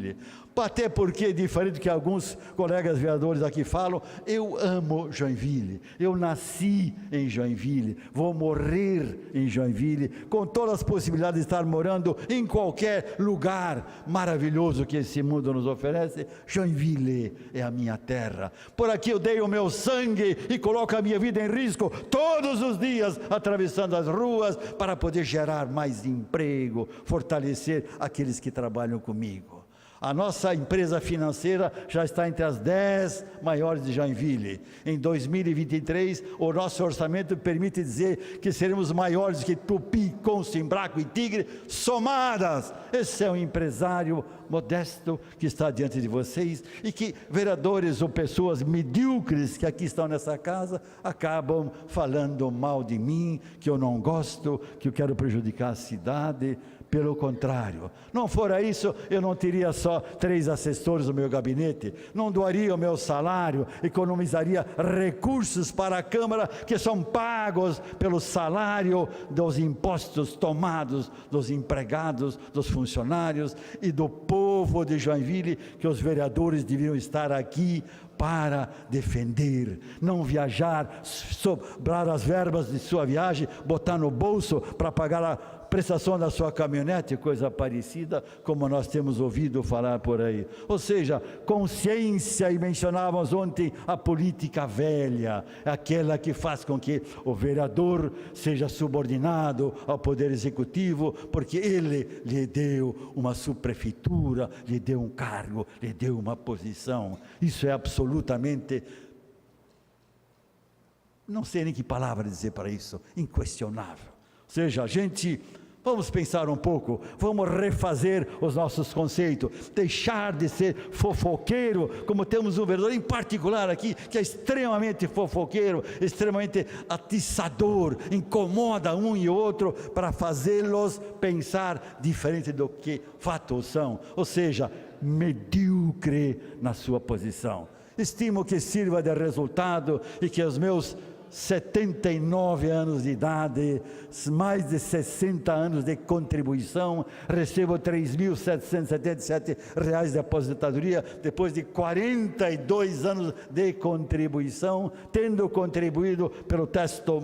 Joinville. Até porque, diferente do que alguns colegas vereadores aqui falam, eu amo Joinville, eu nasci em Joinville, vou morrer em Joinville, com todas as possibilidades de estar morando em qualquer lugar maravilhoso que esse mundo nos oferece. Joinville é a minha terra, por aqui eu dei o meu sangue e coloco a minha vida em risco todos os dias, atravessando as ruas, para poder gerar mais emprego, fortalecer aqueles que trabalham comigo. A nossa empresa financeira já está entre as 10 maiores de Joinville. Em 2023, o nosso orçamento permite dizer que seremos maiores que Tupi, Consul, Embraco e Tigre somadas. Esse é um empresário modesto que está diante de vocês, e que vereadores ou pessoas medíocres que aqui estão nessa casa acabam falando mal de mim, que eu não gosto, que eu quero prejudicar a cidade. Pelo contrário, não fora isso, eu não teria só 3 assessores no meu gabinete, não doaria o meu salário, economizaria recursos para a Câmara, que são pagos pelo salário dos impostos tomados dos empregados, dos funcionários e do povo de Joinville, que os vereadores deviam estar aqui para defender, não viajar, sobrar as verbas de sua viagem, botar no bolso para pagar a prestação da sua caminhonete, coisa parecida, como nós temos ouvido falar por aí. Ou seja, consciência, e mencionávamos ontem a política velha, aquela que faz com que o vereador seja subordinado ao Poder Executivo, porque ele lhe deu uma subprefeitura, lhe deu um cargo, lhe deu uma posição. Isso é absolutamente, não sei nem que palavra dizer para isso, inquestionável. Ou seja, vamos pensar um pouco, vamos refazer os nossos conceitos, deixar de ser fofoqueiro, como temos um vereador em particular aqui, que é extremamente fofoqueiro, extremamente atiçador, incomoda um e outro, para fazê-los pensar diferente do que fatos são, ou seja, medíocre na sua posição. Estimo que sirva de resultado e que os meus 79 anos de idade, mais de 60 anos de contribuição, recebo R$ 3.777 de aposentadoria, depois de 42 anos de contribuição, tendo contribuído pelo teto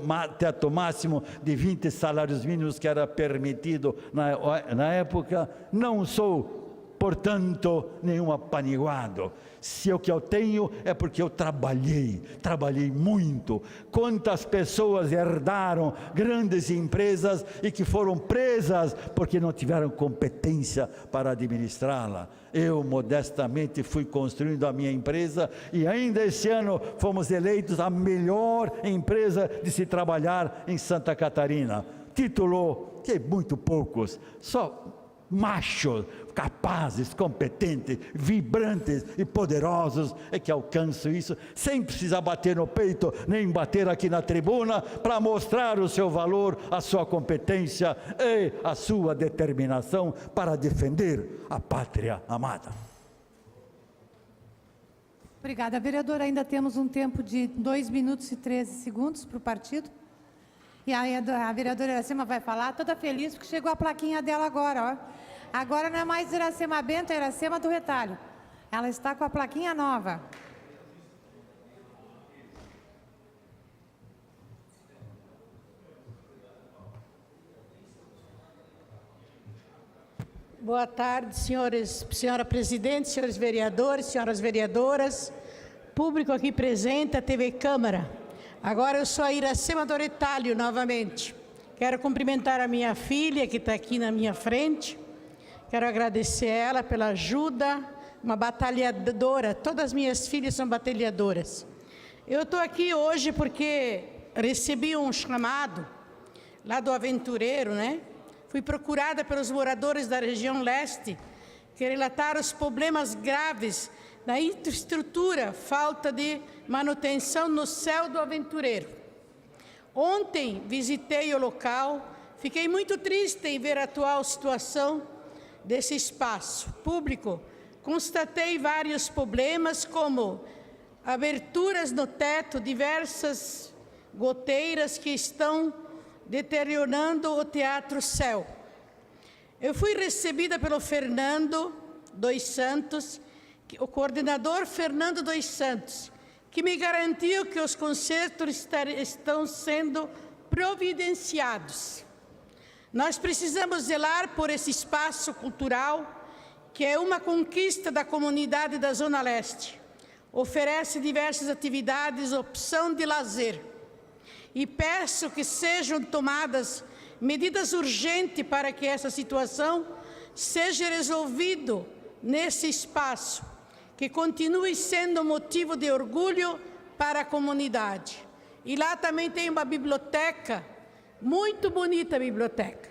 máximo de 20 salários mínimos que era permitido na época. Não sou, portanto, nenhum apaniguado. Se o que eu tenho é porque eu trabalhei muito. Quantas pessoas herdaram grandes empresas e que foram presas porque não tiveram competência para administrá-la. Eu modestamente fui construindo a minha empresa, e ainda esse ano fomos eleitos a melhor empresa de se trabalhar em Santa Catarina. Título que muito poucos, só machos, capazes, competentes, vibrantes e poderosos é que alcançam isso, sem precisar bater no peito, nem bater aqui na tribuna, para mostrar o seu valor, a sua competência e a sua determinação para defender a pátria amada. Obrigada, vereadora. Ainda temos um tempo de 2 minutos e 13 segundos para o partido. E aí a vereadora Iracema vai falar, toda feliz, porque chegou a plaquinha dela agora, ó. Agora não é mais Iracema Bento, é Iracema do Retalho. Ela está com a plaquinha nova. Boa tarde, senhora presidente, senhores vereadores, senhoras vereadoras, público aqui presente, a TV Câmara. Agora eu sou a Iracema do Retalho novamente. Quero cumprimentar a minha filha, que está aqui na minha frente. Quero agradecer a ela pela ajuda, uma batalhadora. Todas as minhas filhas são batalhadoras. Eu estou aqui hoje porque recebi um chamado lá do Aventureiro, né? Fui procurada pelos moradores da região leste, que relataram os problemas graves da infraestrutura, falta de manutenção no céu do Aventureiro. Ontem visitei o local, fiquei muito triste em ver a atual situação desse espaço público. Constatei vários problemas, como aberturas no teto, diversas goteiras que estão deteriorando o Teatro Céu. Eu fui recebida pelo Fernando dos Santos, o coordenador Fernando dos Santos, que me garantiu que os concertos estão sendo providenciados. Nós precisamos zelar por esse espaço cultural, que é uma conquista da comunidade da Zona Leste. Oferece diversas atividades, opção de lazer. E peço que sejam tomadas medidas urgentes para que essa situação seja resolvida nesse espaço, que continue sendo motivo de orgulho para a comunidade. E lá também tem uma biblioteca, muito bonita biblioteca.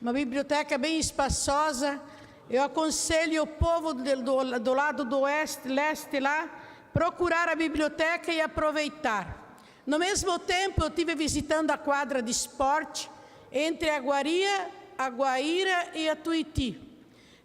Uma biblioteca bem espaçosa. Eu aconselho o povo do lado do leste lá, procurar a biblioteca e aproveitar. No mesmo tempo, eu estive visitando a quadra de esporte entre a Guaíra e a Tuiuti.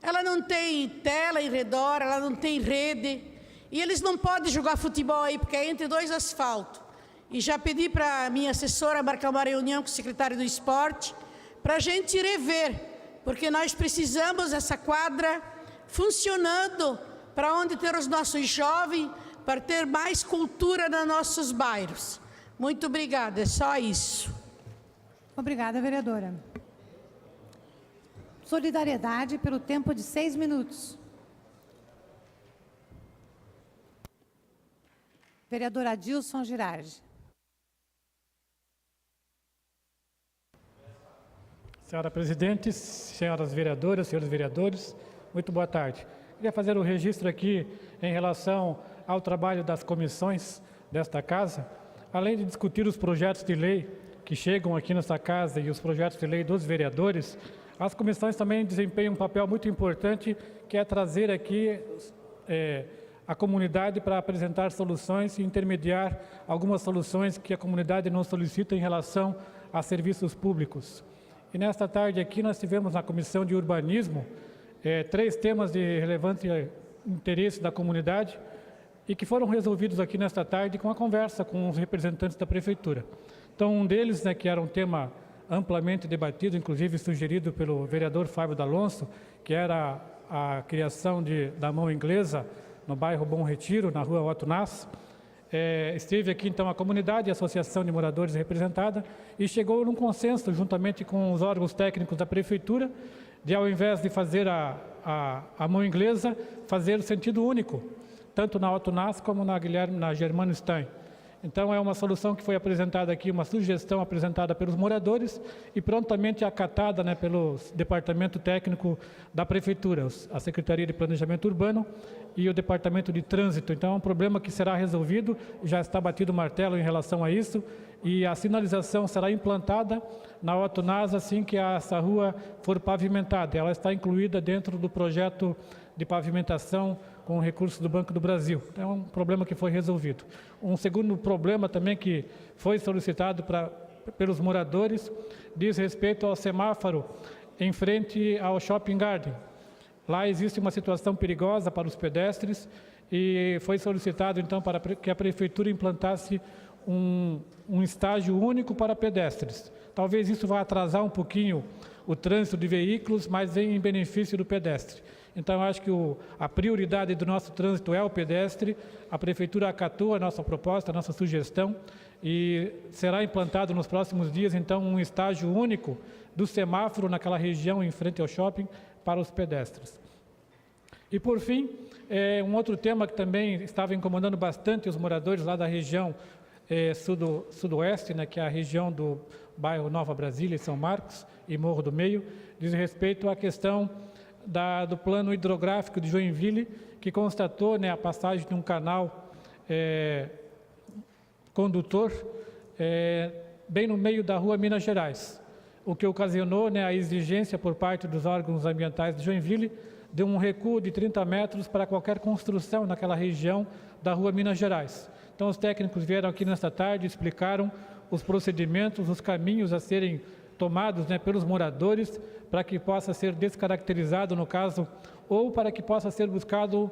Ela não tem tela em redor, ela não tem rede, e eles não podem jogar futebol aí, porque é entre dois asfaltos. E já pedi para a minha assessora marcar uma reunião com o secretário do esporte, para a gente rever, porque nós precisamos dessa quadra funcionando para onde ter os nossos jovens, para ter mais cultura nos nossos bairros. Muito obrigada, é só isso. Obrigada, vereadora. Solidariedade pelo tempo de 6 minutos. Vereador Adilson Girardi. Senhora Presidente, senhoras vereadoras, senhores vereadores, muito boa tarde. Queria fazer um registro aqui em relação ao trabalho das comissões desta casa, além de discutir os projetos de lei que chegam aqui nesta casa e os projetos de lei dos vereadores, as comissões também desempenham um papel muito importante, que é trazer aqui a comunidade para apresentar soluções e intermediar algumas soluções que a comunidade não solicita em relação a serviços públicos. E nesta tarde aqui nós tivemos na Comissão de Urbanismo 3 temas de relevante interesse da comunidade e que foram resolvidos aqui nesta tarde com a conversa com os representantes da Prefeitura. Então, um deles, que era um tema amplamente debatido, inclusive sugerido pelo vereador Fábio D'Alonso, que era a criação da mão inglesa no bairro Bom Retiro, na rua Otto Nass. Esteve aqui, então, a comunidade, a associação de moradores representada, e chegou num consenso, juntamente com os órgãos técnicos da Prefeitura, de, ao invés de fazer a mão inglesa, fazer o sentido único, tanto na Otto Nass como na Germano Stein. Então, é uma solução que foi apresentada aqui, uma sugestão apresentada pelos moradores e prontamente acatada pelo Departamento Técnico da Prefeitura, a Secretaria de Planejamento Urbano e o Departamento de Trânsito. Então, é um problema que será resolvido, já está batido o martelo em relação a isso, e a sinalização será implantada na Otto Nass assim que essa rua for pavimentada. Ela está incluída dentro do projeto de pavimentação com recursos do Banco do Brasil. Então, é um problema que foi resolvido. Um segundo problema também que foi solicitado pelos moradores diz respeito ao semáforo em frente ao Shopping Garden. Lá existe uma situação perigosa para os pedestres e foi solicitado, então, para que a Prefeitura implantasse um estágio único para pedestres. Talvez isso vá atrasar um pouquinho o trânsito de veículos, mas em benefício do pedestre. Então, acho que a prioridade do nosso trânsito é o pedestre. A Prefeitura acatou a nossa proposta, a nossa sugestão, e será implantado nos próximos dias, então, um estágio único do semáforo naquela região em frente ao shopping para os pedestres. E, por fim, um outro tema que também estava incomodando bastante os moradores lá da região sudoeste, que é a região do bairro Nova Brasília e São Marcos e Morro do Meio, diz respeito à questão do plano hidrográfico de Joinville, que constatou a passagem de um canal condutor bem no meio da rua Minas Gerais, o que ocasionou a exigência por parte dos órgãos ambientais de Joinville de um recuo de 30 metros para qualquer construção naquela região da rua Minas Gerais. Então, os técnicos vieram aqui nesta tarde e explicaram os procedimentos, os caminhos a serem tomados pelos moradores para que possa ser descaracterizado no caso, ou para que possa ser buscado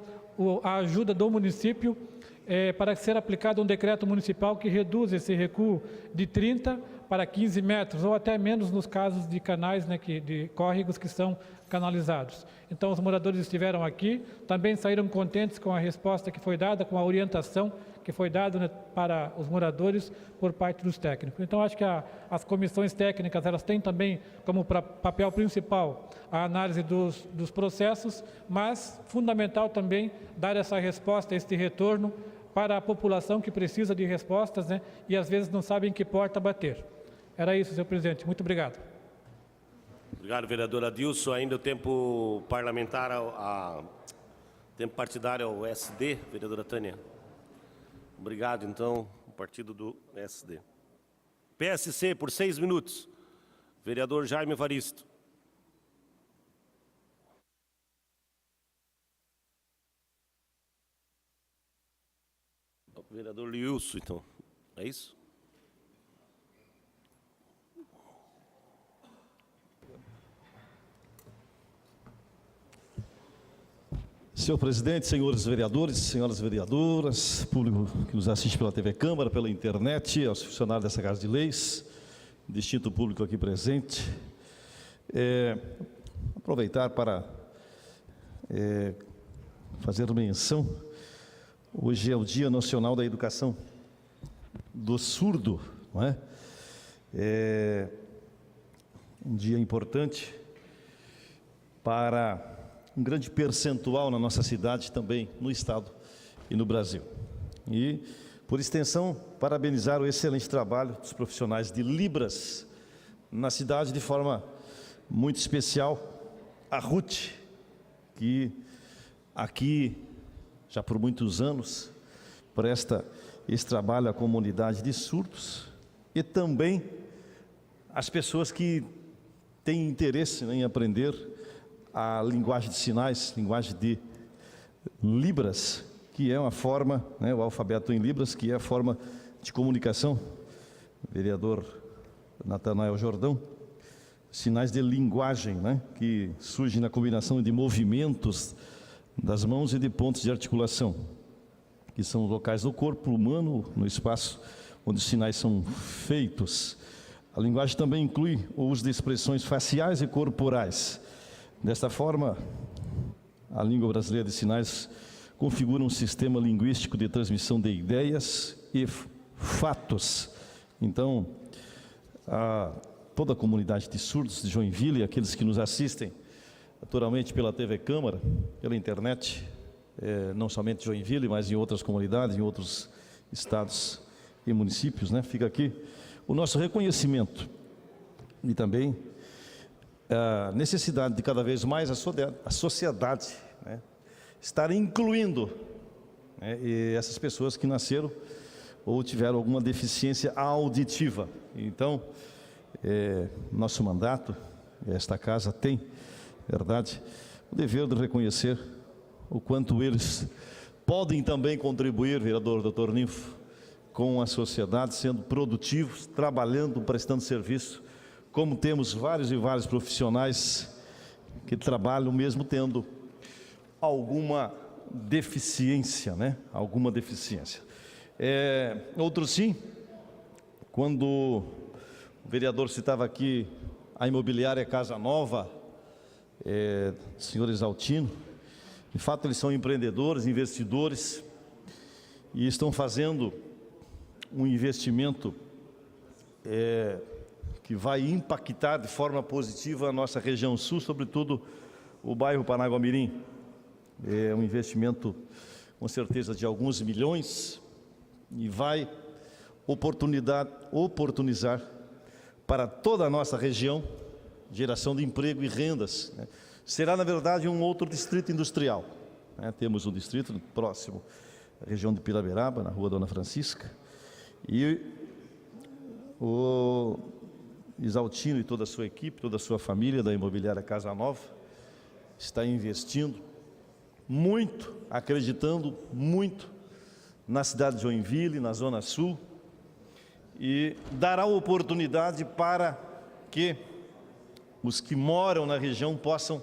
a ajuda do município para ser aplicado um decreto municipal que reduz esse recuo de 30 para 15 metros, ou até menos nos casos de canais, né, de córregos que são canalizados. Então, os moradores estiveram aqui, também saíram contentes com a resposta que foi dada, com a orientação que foi dada, né, para os moradores por parte dos técnicos. Então, acho que as comissões técnicas, elas têm também como papel principal a análise dos processos, mas fundamental também dar essa resposta, este retorno para a população que precisa de respostas, né, e às vezes não sabe em que porta bater. Era isso, senhor presidente. Muito obrigado. Obrigado, vereador Adilson. Ainda o tempo parlamentar, tempo partidário ao SD, vereadora Tânia. Obrigado, então, o partido do SD. PSC, por 6 minutos. Vereador Jaime Evaristo. Vereador Liilson, então. É isso? Senhor presidente, senhores vereadores, senhoras vereadoras, público que nos assiste pela TV Câmara, pela internet, aos funcionários dessa Casa de Leis, distinto público aqui presente, aproveitar para fazer menção. Hoje é o Dia Nacional da Educação do Surdo, não é? É um dia importante para um grande percentual na nossa cidade, também no Estado e no Brasil. E, por extensão, parabenizar o excelente trabalho dos profissionais de Libras na cidade, de forma muito especial, a Ruth, que aqui, já por muitos anos, presta esse trabalho à comunidade de surdos, e também as pessoas que têm interesse, né, em aprender a linguagem de sinais, linguagem de Libras, que é uma forma, né, o alfabeto em Libras, que é a forma de comunicação. Vereador Natanael Jordão, sinais de linguagem, né, que surgem na combinação de movimentos das mãos e de pontos de articulação, que são os locais do corpo humano, no espaço onde os sinais são feitos. A linguagem também inclui o uso de expressões faciais e corporais. Desta forma, a língua brasileira de sinais configura um sistema linguístico de transmissão de ideias e fatos. Então, toda a comunidade de surdos de Joinville, aqueles que nos assistem naturalmente pela TV Câmara, pela internet, não somente Joinville, mas em outras comunidades, em outros estados e municípios, né? Fica aqui o nosso reconhecimento e também a necessidade de cada vez mais a sociedade, né, estar incluindo, né, e essas pessoas que nasceram ou tiveram alguma deficiência auditiva. Então, nosso mandato, esta casa tem, verdade, o dever de reconhecer o quanto eles podem também contribuir, vereador Dr. Ninfo, com a sociedade, sendo produtivos, trabalhando, prestando serviço, como temos vários e vários profissionais que trabalham mesmo tendo alguma deficiência, né? Alguma deficiência. Outro sim, quando o vereador citava aqui a imobiliária Casa Nova, senhor Exaltino, de fato eles são empreendedores, investidores, e estão fazendo um investimento que vai impactar de forma positiva a nossa região sul, sobretudo o bairro Paranaguamirim. É um investimento, com certeza, de alguns milhões, e vai oportunizar para toda a nossa região geração de emprego e rendas, né? Será, na verdade, um outro distrito industrial, né? Temos um distrito próximo à região de Piraberaba, na rua Dona Francisca, e o Exaltino e toda a sua equipe, toda a sua família da imobiliária Casa Nova está investindo muito, acreditando muito na cidade de Joinville, na Zona Sul, e dará oportunidade para que os que moram na região possam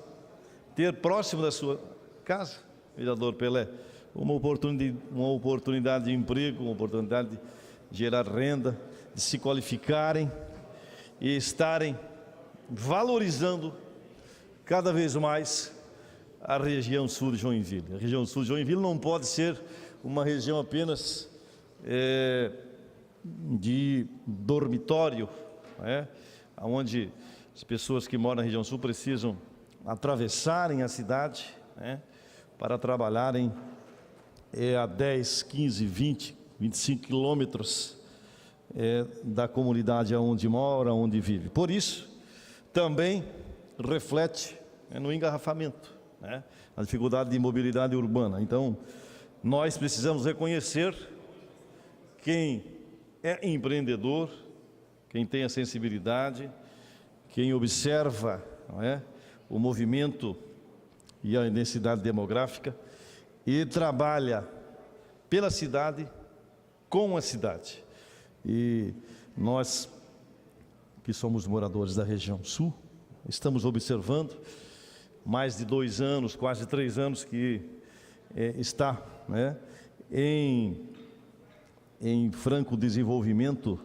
ter próximo da sua casa, vereador Pelé, uma oportunidade de emprego, uma oportunidade de gerar renda, de se qualificarem, e estarem valorizando cada vez mais a região sul de Joinville. A região sul de Joinville não pode ser uma região apenas de dormitório, onde as pessoas que moram na região sul precisam atravessarem a cidade, para trabalharem a 10, 15, 20, 25 quilômetros da comunidade onde mora, onde vive. Por isso, também reflete no engarrafamento, na dificuldade de mobilidade urbana. Então, nós precisamos reconhecer quem é empreendedor, quem tem a sensibilidade, quem observa o movimento e a densidade demográfica e trabalha pela cidade, com a cidade. E nós, que somos moradores da região sul, estamos observando, mais de 2 anos, quase 3 anos que está em franco desenvolvimento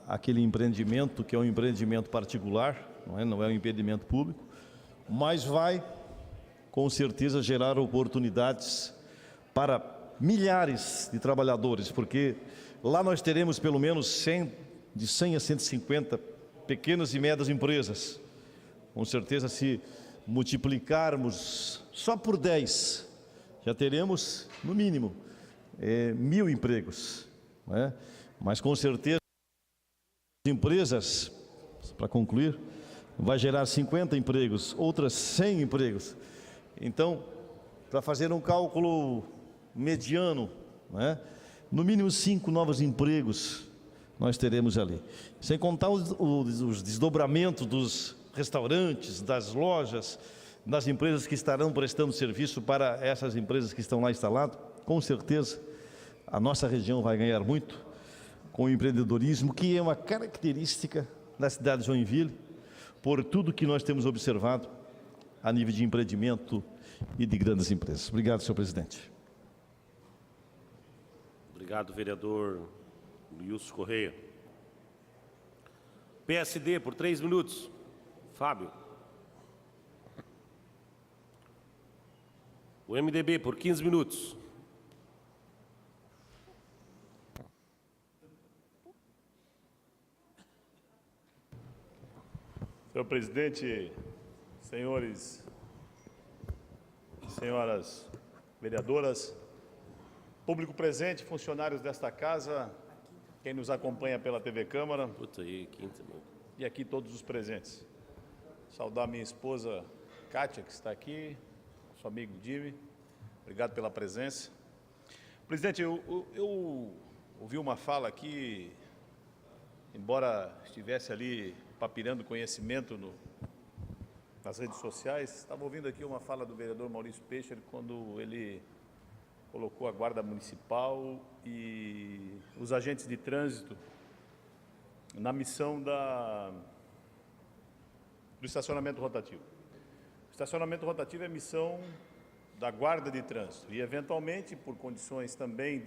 aquele empreendimento que é um empreendimento particular, não é um empreendimento público, mas vai com certeza gerar oportunidades para milhares de trabalhadores, porque lá nós teremos pelo menos de 100 a 150 pequenas e médias empresas. Com certeza, se multiplicarmos só por 10, já teremos, no mínimo, 1.000 empregos. Mas, com certeza, as empresas, para concluir, vai gerar 50 empregos, outras 100 empregos. Então, para fazer um cálculo mediano, no mínimo 5 novos empregos nós teremos ali. Sem contar os desdobramentos dos restaurantes, das lojas, das empresas que estarão prestando serviço para essas empresas que estão lá instaladas. Com certeza, a nossa região vai ganhar muito com o empreendedorismo, que é uma característica da cidade de Joinville, por tudo que nós temos observado a nível de empreendimento e de grandes empresas. Obrigado, senhor presidente. Obrigado, vereador Wilson Correia. PSD, por 3 minutos. Fábio. O MDB, por 15 minutos. Senhor presidente, senhores e senhoras vereadoras, público presente, funcionários desta casa, quem nos acompanha pela TV Câmara, e aqui todos os presentes. Saudar minha esposa Kátia, que está aqui, nosso amigo Jimmy, obrigado pela presença. Presidente, eu ouvi uma fala aqui, embora estivesse ali papirando conhecimento nas redes sociais, estava ouvindo aqui uma fala do vereador Maurício Peixe, quando ele colocou a Guarda Municipal e os agentes de trânsito na missão do estacionamento rotativo. O estacionamento rotativo é missão da Guarda de Trânsito e, eventualmente, por condições também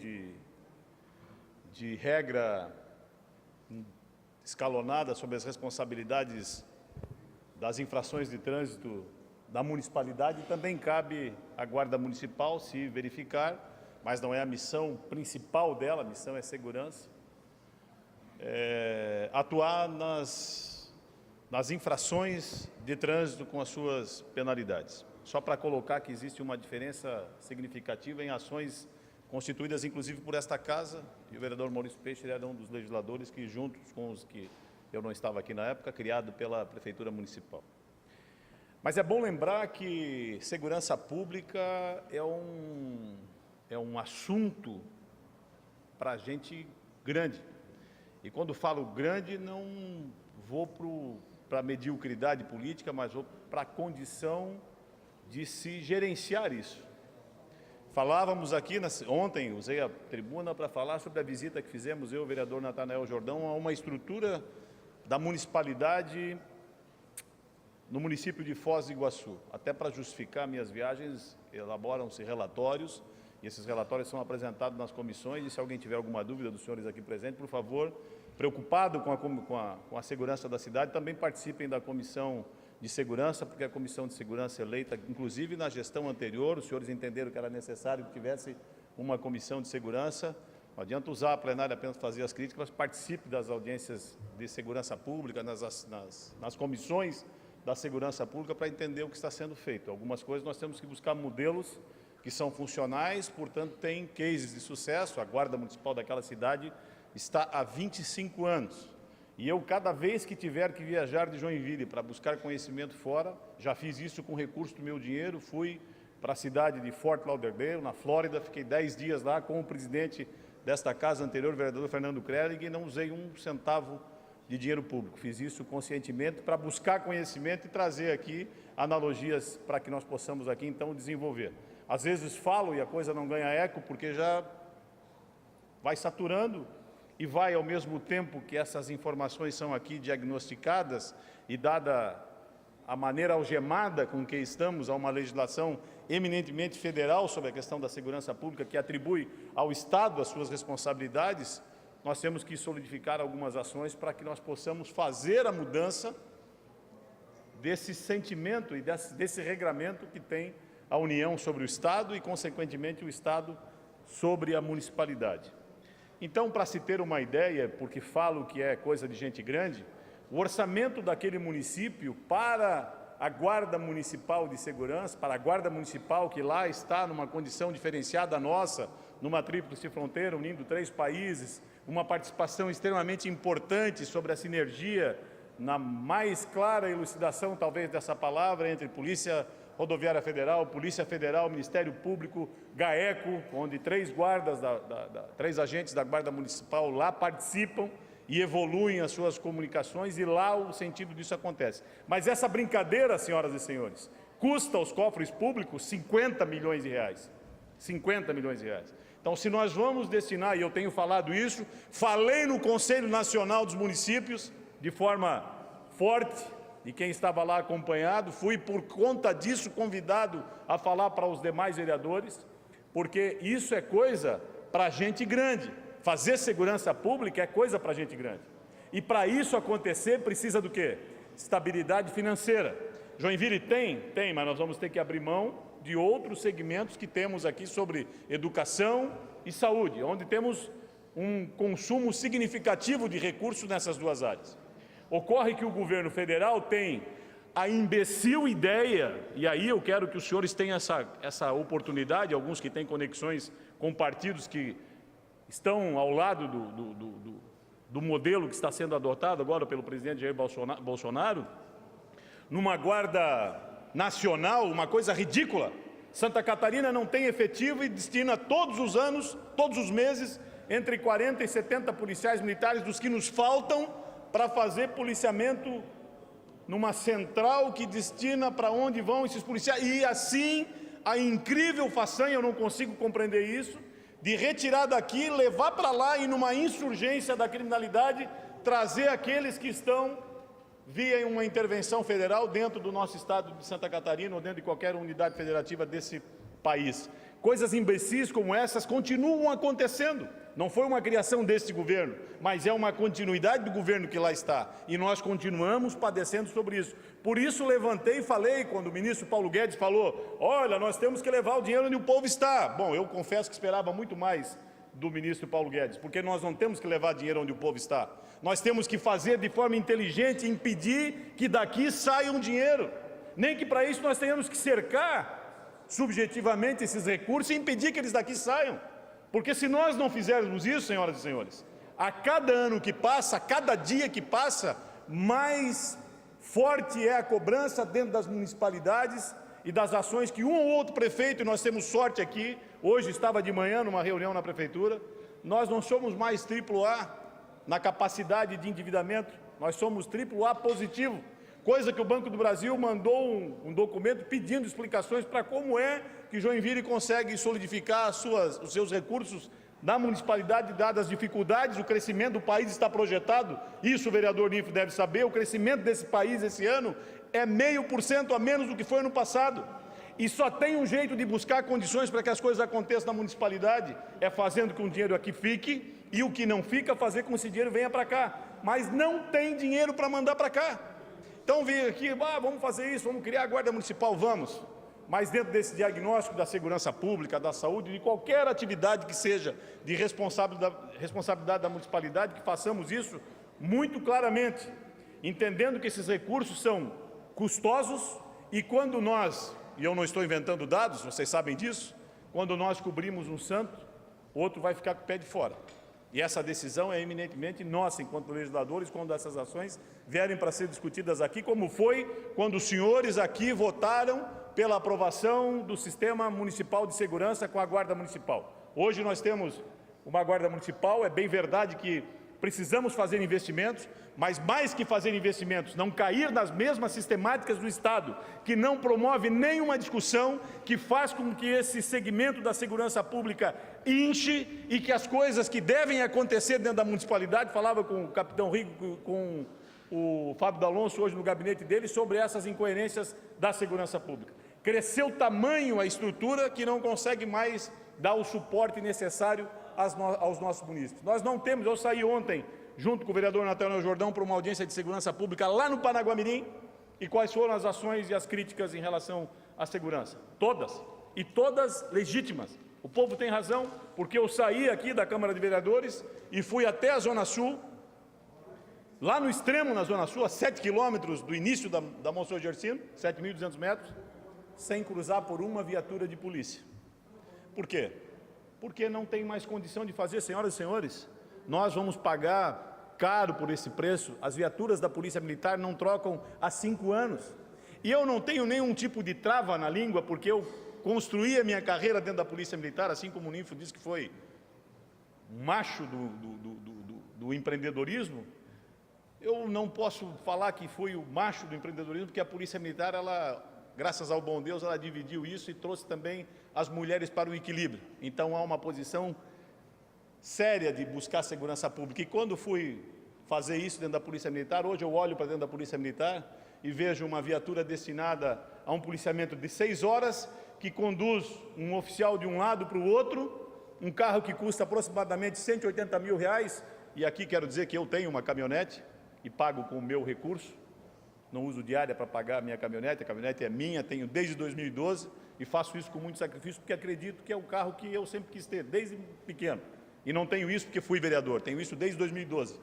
de regra escalonada sobre as responsabilidades das infrações de trânsito da municipalidade, também cabe à Guarda Municipal, se verificar, mas não é a missão principal dela, a missão é segurança, atuar nas infrações de trânsito com as suas penalidades. Só para colocar que existe uma diferença significativa em ações constituídas inclusive por esta casa, e o vereador Maurício Peixe era um dos legisladores que, juntos com os que eu não estava aqui na época, criado pela Prefeitura Municipal. Mas é bom lembrar que segurança pública é um assunto para a gente grande. E quando falo grande, não vou para a mediocridade política, mas vou para a condição de se gerenciar isso. Falávamos aqui, ontem, usei a tribuna para falar sobre a visita que fizemos, eu e o vereador Natanael Jordão, a uma estrutura da municipalidade no município de Foz do Iguaçu. Até para justificar minhas viagens, elaboram-se relatórios, e esses relatórios são apresentados nas comissões, e se alguém tiver alguma dúvida dos senhores aqui presentes, por favor, preocupado com a segurança da cidade, também participem da Comissão de Segurança, porque a Comissão de Segurança eleita, inclusive na gestão anterior, os senhores entenderam que era necessário que tivesse uma Comissão de Segurança. Não adianta usar a plenária apenas para fazer as críticas, mas participe das audiências de segurança pública, nas comissões da segurança pública, para entender o que está sendo feito. Algumas coisas nós temos que buscar modelos que são funcionais, portanto, tem cases de sucesso. A Guarda Municipal daquela cidade está há 25 anos. E eu, cada vez que tiver que viajar de Joinville para buscar conhecimento fora, já fiz isso com recurso do meu dinheiro, fui para a cidade de Fort Lauderdale, na Flórida, fiquei 10 dias lá com o presidente desta casa anterior, o vereador Fernando Krellig, e não usei um centavo de dinheiro público. Fiz isso conscientemente para buscar conhecimento e trazer aqui analogias para que nós possamos aqui, então, desenvolver. Às vezes falo e a coisa não ganha eco, porque já vai saturando e vai, ao mesmo tempo que essas informações são aqui diagnosticadas e dada a maneira algemada com que estamos a uma legislação eminentemente federal sobre a questão da segurança pública, que atribui ao Estado as suas responsabilidades, nós temos que solidificar algumas ações para que nós possamos fazer a mudança desse sentimento e desse regramento que tem a União sobre o Estado e, consequentemente, o Estado sobre a municipalidade. Então, para se ter uma ideia, porque falo que é coisa de gente grande, o orçamento daquele município para a Guarda Municipal de Segurança, para a Guarda Municipal que lá está numa condição diferenciada nossa, numa tríplice fronteira, unindo 3 países, uma participação extremamente importante sobre a sinergia, na mais clara elucidação, talvez, dessa palavra, entre Polícia Rodoviária Federal, Polícia Federal, Ministério Público, GAECO, onde 3 guardas, 3 agentes da Guarda Municipal lá participam e evoluem as suas comunicações, e lá o sentido disso acontece. Mas essa brincadeira, senhoras e senhores, custa aos cofres públicos 50 milhões de reais. 50 milhões de reais. Então, se nós vamos destinar, e eu tenho falado isso, falei no Conselho Nacional dos Municípios, de forma forte, e quem estava lá acompanhado, fui por conta disso convidado a falar para os demais vereadores, porque isso é coisa para gente grande. Fazer segurança pública é coisa para gente grande. E para isso acontecer, precisa do quê? Estabilidade financeira. Joinville tem, mas nós vamos ter que abrir mão de outros segmentos que temos aqui sobre educação e saúde, onde temos um consumo significativo de recursos nessas 2 áreas. Ocorre que o governo federal tem a imbecil ideia, e aí eu quero que os senhores tenham essa oportunidade, alguns que têm conexões com partidos que estão ao lado do modelo que está sendo adotado agora pelo presidente Jair Bolsonaro, numa guarda nacional, uma coisa ridícula. Santa Catarina não tem efetivo e destina todos os anos, todos os meses, entre 40 e 70 policiais militares dos que nos faltam para fazer policiamento numa central que destina para onde vão esses policiais. E assim, a incrível façanha, eu não consigo compreender isso, de retirar daqui, levar para lá e numa insurgência da criminalidade, trazer aqueles que estão via uma intervenção federal dentro do nosso estado de Santa Catarina ou dentro de qualquer unidade federativa desse país. Coisas imbecis como essas continuam acontecendo. Não foi uma criação deste governo, mas é uma continuidade do governo que lá está. E nós continuamos padecendo sobre isso. Por isso levantei e falei, quando o ministro Paulo Guedes falou, olha, nós temos que levar o dinheiro onde o povo está. Bom, eu confesso que esperava muito mais do ministro Paulo Guedes, porque nós não temos que levar dinheiro onde o povo está. Nós temos que fazer de forma inteligente, impedir que daqui saia um dinheiro. Nem que para isso nós tenhamos que cercar subjetivamente esses recursos e impedir que eles daqui saiam. Porque se nós não fizermos isso, senhoras e senhores, a cada ano que passa, a cada dia que passa, mais forte é a cobrança dentro das municipalidades e das ações que um ou outro prefeito, e nós temos sorte aqui, hoje estava de manhã numa reunião na prefeitura, nós não somos mais AAA na capacidade de endividamento, nós somos AAA positivo, coisa que o Banco do Brasil mandou um documento pedindo explicações para como é que Joinville consegue solidificar os seus recursos na municipalidade, dadas as dificuldades. O crescimento do país está projetado, isso o vereador Nifo deve saber, o crescimento desse país esse ano é 0,5% a menos do que foi ano passado. E só tem um jeito de buscar condições para que as coisas aconteçam na municipalidade, é fazendo com que o dinheiro aqui fique E o que não fica, fazer com que esse dinheiro venha para cá. Mas não tem dinheiro para mandar para cá. Então vem aqui, vamos fazer isso, vamos criar a Guarda Municipal, vamos. Mas dentro desse diagnóstico da segurança pública, da saúde, de qualquer atividade que seja de responsabilidade da municipalidade, que façamos isso muito claramente, entendendo que esses recursos são custosos e quando nós, e eu não estou inventando dados, vocês sabem disso, quando nós cobrimos um santo, outro vai ficar com o pé de fora. E essa decisão é eminentemente nossa, enquanto legisladores, quando essas ações vierem para ser discutidas aqui, como foi quando os senhores aqui votaram pela aprovação do Sistema Municipal de Segurança com a Guarda Municipal. Hoje nós temos uma Guarda Municipal, é bem verdade que precisamos fazer investimentos, mas mais que fazer investimentos, não cair nas mesmas sistemáticas do Estado, que não promove nenhuma discussão, que faz com que esse segmento da segurança pública inche e que as coisas que devem acontecer dentro da municipalidade, falava com o capitão Rico, com o Fábio D'Alonso hoje no gabinete dele, sobre essas incoerências da segurança pública. Cresceu tamanho a estrutura que não consegue mais dar o suporte necessário aos nossos munícipes. Nós não temos, eu saí ontem, junto com o vereador Natanael Jordão, para uma audiência de segurança pública lá no Paranaguamirim, e quais foram as ações e as críticas em relação à segurança? Todas, e todas legítimas. O povo tem razão, porque eu saí aqui da Câmara de Vereadores e fui até a Zona Sul, lá no extremo na Zona Sul, a 7 quilômetros do início da Monsenhor Gersino, 7.200 metros, sem cruzar por uma viatura de polícia. Por quê? Porque não tem mais condição de fazer, senhoras e senhores. Nós vamos pagar caro por esse preço. As viaturas da Polícia Militar não trocam há 5 anos. E eu não tenho nenhum tipo de trava na língua, porque eu construí a minha carreira dentro da Polícia Militar, assim como o Ninfo disse que foi macho do empreendedorismo. Eu não posso falar que fui o macho do empreendedorismo, porque a Polícia Militar, ela, graças ao bom Deus, ela dividiu isso e trouxe também as mulheres para o equilíbrio. Então há uma posição séria de buscar segurança pública. E quando fui fazer isso dentro da Polícia Militar, hoje eu olho para dentro da Polícia Militar e vejo uma viatura destinada a um policiamento de 6 horas, que conduz um oficial de um lado para o outro, um carro que custa aproximadamente R$180 mil, e aqui quero dizer que eu tenho uma caminhonete e pago com o meu recurso, não uso diária para pagar a minha caminhonete, a caminhonete é minha, tenho desde 2012 e faço isso com muito sacrifício, porque acredito que é o carro que eu sempre quis ter, desde pequeno. E não tenho isso porque fui vereador, tenho isso desde 2012.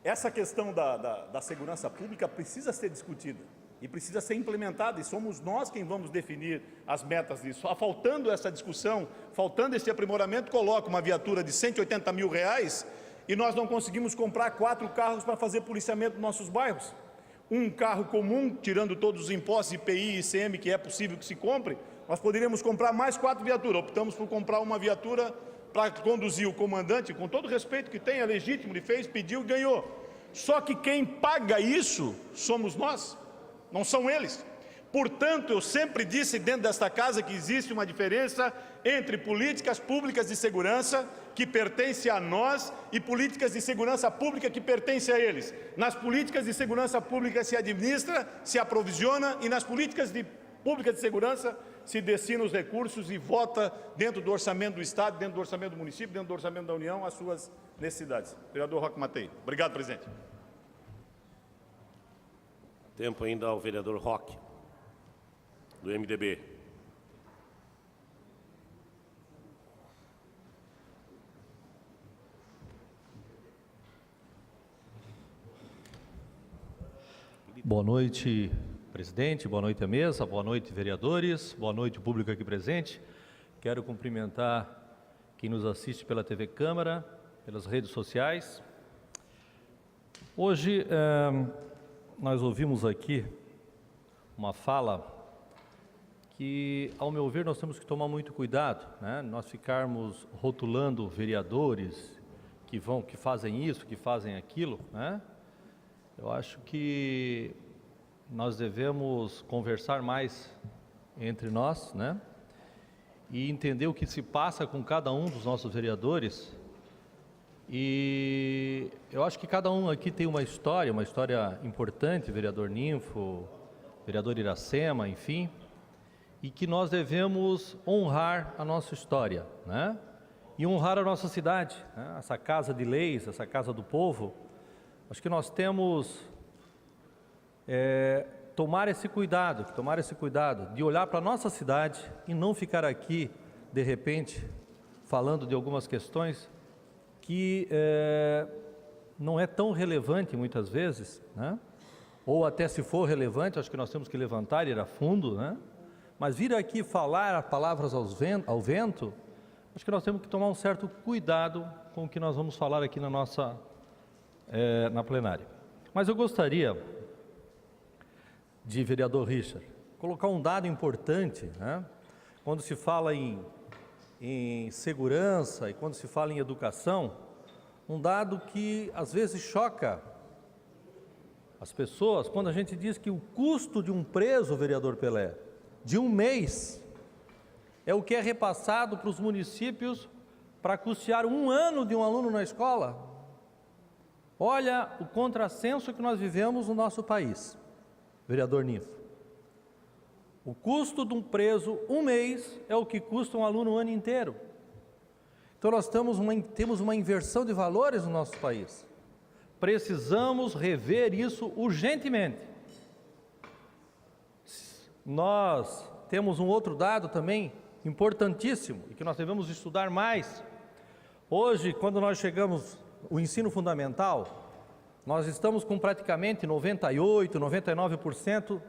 Essa questão da segurança pública precisa ser discutida e precisa ser implementada, e somos nós quem vamos definir as metas disso. Faltando essa discussão, faltando esse aprimoramento, coloca uma viatura de R$180 mil e nós não conseguimos comprar 4 carros para fazer policiamento nos nossos bairros. Um carro comum, tirando todos os impostos, IPI e ICM, que é possível que se compre, nós poderíamos comprar mais 4 viaturas. Optamos por comprar uma viatura para conduzir o comandante, com todo o respeito que tem, é legítimo, ele fez, pediu e ganhou. Só que quem paga isso somos nós, não são eles. Portanto, eu sempre disse dentro desta casa que existe uma diferença entre políticas públicas de segurança, que pertencem a nós, e políticas de segurança pública que pertencem a eles. Nas políticas de segurança pública se administra, se aprovisiona, e nas políticas públicas de segurança se destina os recursos e vota dentro do orçamento do Estado, dentro do orçamento do município, dentro do orçamento da União, as suas necessidades. Vereador Roque Matei. Obrigado, presidente. Tempo ainda ao vereador Roque, do MDB. Boa noite, presidente, boa noite à mesa, boa noite, vereadores, boa noite, público aqui presente. Quero cumprimentar quem nos assiste pela TV Câmara, pelas redes sociais. Hoje, nós ouvimos aqui uma fala que, ao meu ver, nós temos que tomar muito cuidado, né? Nós ficarmos rotulando vereadores que fazem isso, que fazem aquilo, né? Eu acho que nós devemos conversar mais entre nós, né? E entender o que se passa com cada um dos nossos vereadores. E eu acho que cada um aqui tem uma história importante, vereador Ninfo, vereador Iracema, enfim, e que nós devemos honrar a nossa história, né? e honrar a nossa cidade, né? Essa casa de leis, essa casa do povo. Acho que nós temos tomar esse cuidado de olhar para a nossa cidade e não ficar aqui, de repente, falando de algumas questões que não é tão relevante muitas vezes, né? Ou até se for relevante, acho que nós temos que levantar e ir a fundo, né? Mas vir aqui falar palavras ao vento, acho que nós temos que tomar um certo cuidado com o que nós vamos falar aqui na plenária. Mas eu gostaria de, vereador Richard, colocar um dado importante, né? Quando se fala em segurança e quando se fala em educação, um dado que às vezes choca as pessoas, quando a gente diz que o custo de um preso, vereador Pelé, de um mês, é o que é repassado para os municípios para custear um ano de um aluno na escola. Olha o contrassenso que nós vivemos no nosso país, vereador Ninfo. O custo de um preso, um mês, é o que custa um aluno o ano inteiro. Então nós temos uma inversão de valores no nosso país. Precisamos rever isso urgentemente. Nós temos um outro dado também importantíssimo e que nós devemos estudar mais. Hoje, quando nós chegamos ao ensino fundamental, nós estamos com praticamente 98%, 99%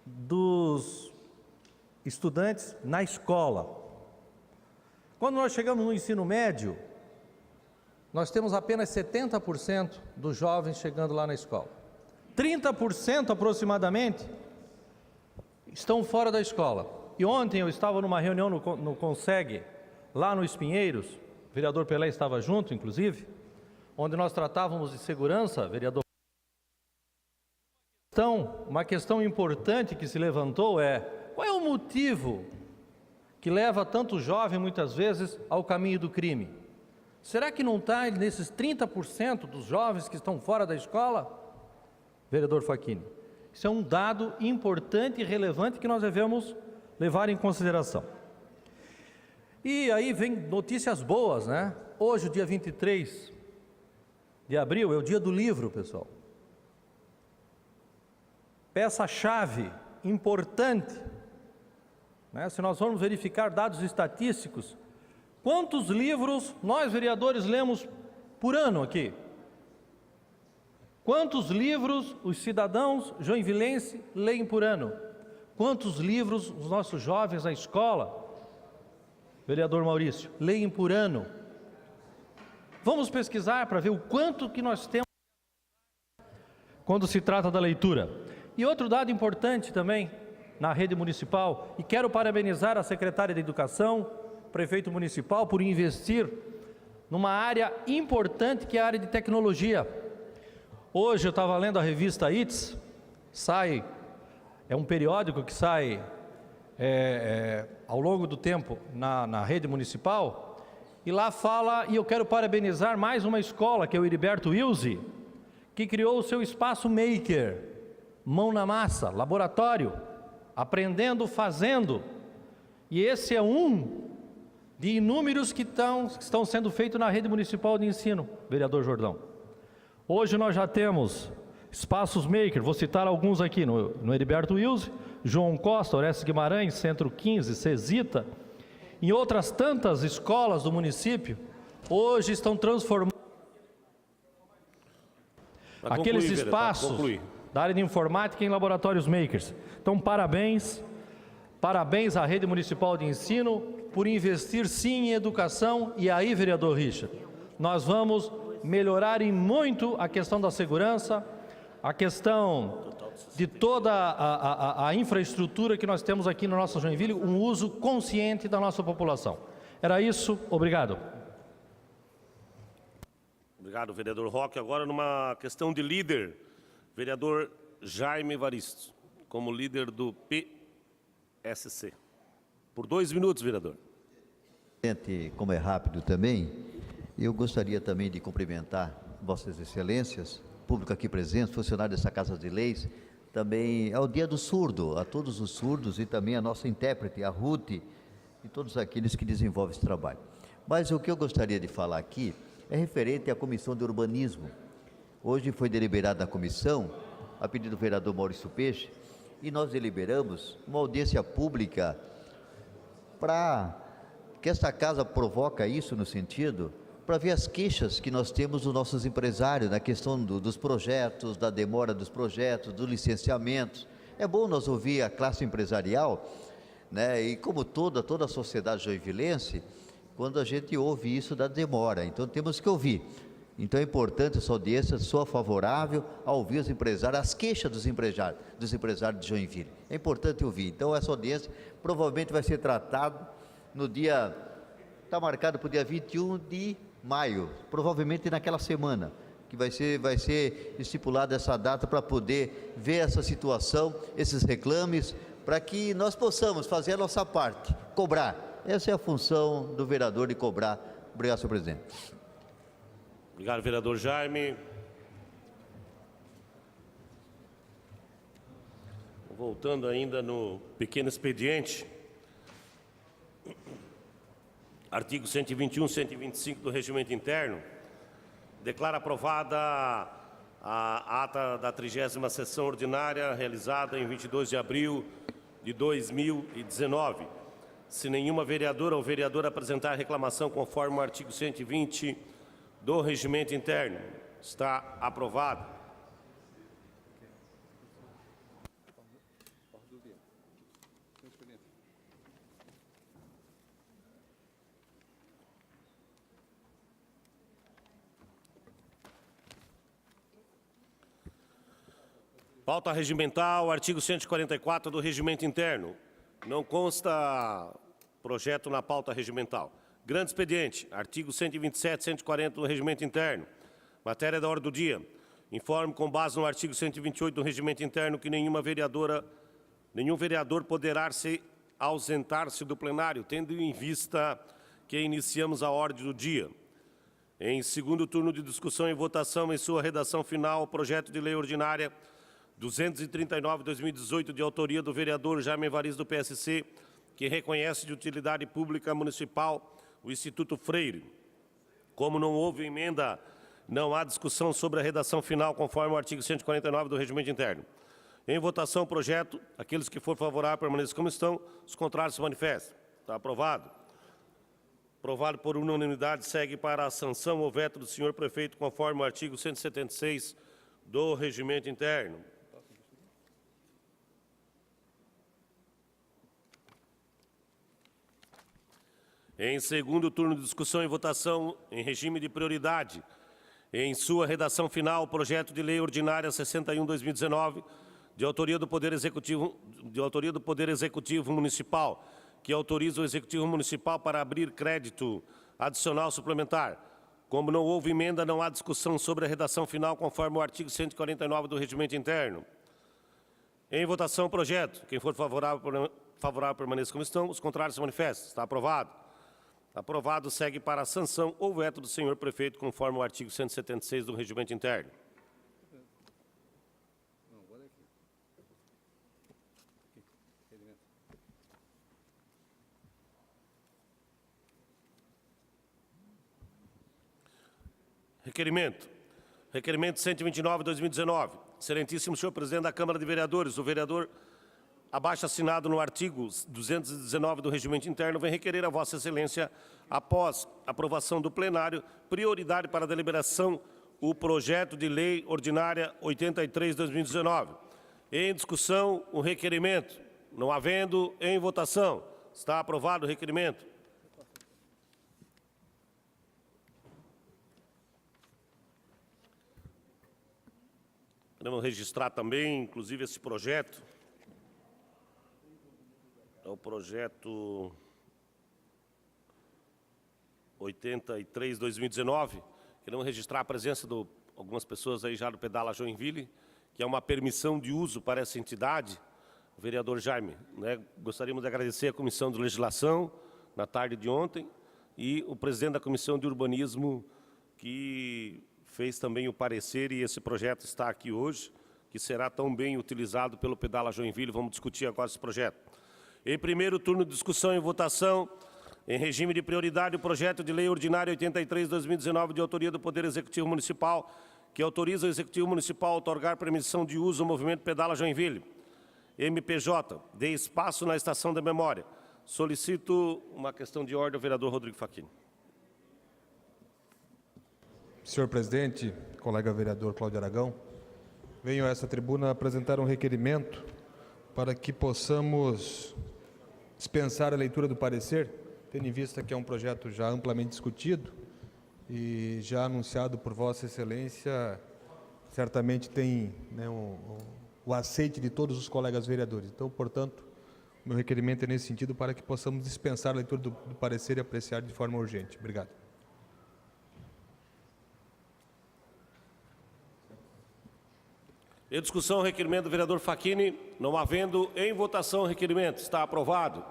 dos estudantes na escola. Quando nós chegamos no ensino médio, nós temos apenas 70% dos jovens chegando lá na escola. 30% aproximadamente estão fora da escola. E ontem eu estava numa reunião no Conseg, lá no Espinheiros, o vereador Pelé estava junto, inclusive, onde nós tratávamos de segurança, vereador. Então, uma questão importante que se levantou é: qual é o motivo que leva tanto jovem, muitas vezes, ao caminho do crime? Será que não está nesses 30% dos jovens que estão fora da escola? Vereador Facchini, isso é um dado importante e relevante que nós devemos levar em consideração. E aí vem notícias boas, né? Hoje, o dia 23 de abril, é o dia do livro, pessoal. Peça-chave importante, né? Se nós formos verificar dados estatísticos, quantos livros nós, vereadores, lemos por ano aqui? Quantos livros os cidadãos joinvilenses leem por ano? Quantos livros os nossos jovens na escola, vereador Maurício, leem por ano? Vamos pesquisar para ver o quanto que nós temos quando se trata da leitura. E outro dado importante também na rede municipal, e quero parabenizar a secretária de Educação, prefeito municipal, por investir numa área importante que é a área de tecnologia. Hoje eu estava lendo a revista ITS, é um periódico que sai ao longo do tempo na rede municipal, e lá fala, e eu quero parabenizar mais uma escola, que é o Heriberto Wilson, que criou o seu espaço maker, mão na massa, laboratório, aprendendo, fazendo, e esse é um de inúmeros que estão sendo feitos na rede municipal de ensino, vereador Jordão. Hoje nós já temos espaços maker, vou citar alguns aqui, no Heriberto Wilson, João Costa, Orestes Guimarães, Centro 15, Cesita, em outras tantas escolas do município, hoje estão transformando aqueles espaços da área de informática em laboratórios makers. Então, parabéns à rede municipal de ensino por investir sim em educação. E aí, vereador Richard, nós vamos melhorar em muito a questão da segurança, a questão de toda a infraestrutura que nós temos aqui no nosso Joinville, um uso consciente da nossa população. Era isso, obrigado. Obrigado, vereador Roque. Agora, numa questão de líder, vereador Jaime Evaristo, como líder do PSC. Por 2 minutos, vereador. Presidente, como é rápido também, eu gostaria também de cumprimentar Vossas Excelências, público aqui presente, funcionários dessa Casa de Leis, também ao Dia do Surdo, a todos os surdos e também a nossa intérprete, a Ruth, e todos aqueles que desenvolvem esse trabalho. Mas o que eu gostaria de falar aqui é referente à Comissão de Urbanismo. Hoje foi deliberado na comissão, a pedido do vereador Maurício Peixe, e nós deliberamos uma audiência pública para que esta casa provoca isso no sentido, para ver as queixas que nós temos dos nossos empresários na questão dos projetos, da demora dos projetos, dos licenciamentos. É bom nós ouvir a classe empresarial, né? E como toda a sociedade joinvilense, quando a gente ouve isso da demora, então temos que ouvir. Então é importante essa audiência, sou favorável a ouvir os empresários, as queixas dos empresários de Joinville. É importante ouvir. Então essa audiência provavelmente vai ser tratada no dia, está marcado para o dia 21 de maio, provavelmente naquela semana, que vai ser estipulada essa data para poder ver essa situação, esses reclames, para que nós possamos fazer a nossa parte, cobrar. Essa é a função do vereador, de cobrar. Obrigado, senhor presidente. Obrigado, vereador Jaime. Voltando ainda no pequeno expediente, artigo 121, 125 do Regimento Interno, declara aprovada a ata da 30ª sessão ordinária realizada em 22 de abril de 2019. Se nenhuma vereadora ou vereador apresentar reclamação conforme o artigo 120 do Regimento Interno, está aprovado. Pauta regimental, artigo 144 do Regimento Interno. Não consta projeto na pauta regimental. Grande expediente, artigo 127, 140 do Regimento Interno. Matéria da ordem do dia. Informe com base no artigo 128 do Regimento Interno que nenhum vereador poderá se ausentar-se do plenário, tendo em vista que iniciamos a ordem do dia. Em segundo turno de discussão e votação, em sua redação final, o projeto de lei ordinária 239/2018, de autoria do vereador Jaime Evaristo, do PSC, que reconhece de utilidade pública municipal o Instituto Freire. Como não houve emenda, não há discussão sobre a redação final, conforme o artigo 149 do Regimento Interno. Em votação, o projeto, aqueles que for favorável permaneçam como estão, os contrários se manifestem. Está aprovado. Aprovado por unanimidade, segue para a sanção ou veto do senhor prefeito, conforme o artigo 176 do Regimento Interno. Em segundo turno de discussão e votação, em regime de prioridade, em sua redação final, o projeto de lei ordinária 61/2019, de autoria do Poder Executivo Municipal, que autoriza o Executivo Municipal para abrir crédito adicional suplementar. Como não houve emenda, não há discussão sobre a redação final, conforme o artigo 149 do Regimento Interno. Em votação, o projeto. Quem for favorável permaneça como estão, os contrários se manifestem. Está aprovado. Aprovado, segue para a sanção ou veto do senhor prefeito, conforme o artigo 176 do Regimento Interno. Requerimento. Requerimento 129/2019. Excelentíssimo senhor presidente da Câmara de Vereadores, o vereador abaixo assinado no artigo 219 do Regimento Interno, vem requerer a Vossa Excelência, após aprovação do plenário, prioridade para a deliberação o projeto de lei ordinária 83/2019. Em discussão, o requerimento. Não havendo, em votação. Está aprovado o requerimento. Queremos registrar também, inclusive, esse projeto. É o projeto 83/2019. Queremos registrar a presença de algumas pessoas aí já do Pedala Joinville, que é uma permissão de uso para essa entidade. O vereador Jaime, né? Gostaríamos de agradecer a Comissão de Legislação, na tarde de ontem, e o presidente da Comissão de Urbanismo, que fez também o parecer, e esse projeto está aqui hoje, que será tão bem utilizado pelo Pedala Joinville. Vamos discutir agora esse projeto. Em primeiro turno de discussão e votação, Em regime de prioridade, o projeto de lei ordinária 83/2019, de autoria do Poder Executivo Municipal, que autoriza o Executivo Municipal a outorgar permissão de uso ao movimento Pedala Joinville. MPJ, dê espaço na Estação da Memória. Solicito uma questão de ordem ao vereador Rodrigo Facchini. Senhor presidente, colega vereador Cláudio Aragão, venho a essa tribuna apresentar um requerimento para que possamos dispensar a leitura do parecer, tendo em vista que é um projeto já amplamente discutido e já anunciado por Vossa Excelência, certamente tem, né, o aceite de todos os colegas vereadores. Então, portanto, o meu requerimento é nesse sentido para que possamos dispensar a leitura do parecer e apreciar de forma urgente. Obrigado. Em discussão, o requerimento do vereador Facchini. Não havendo em votação o requerimento, está aprovado.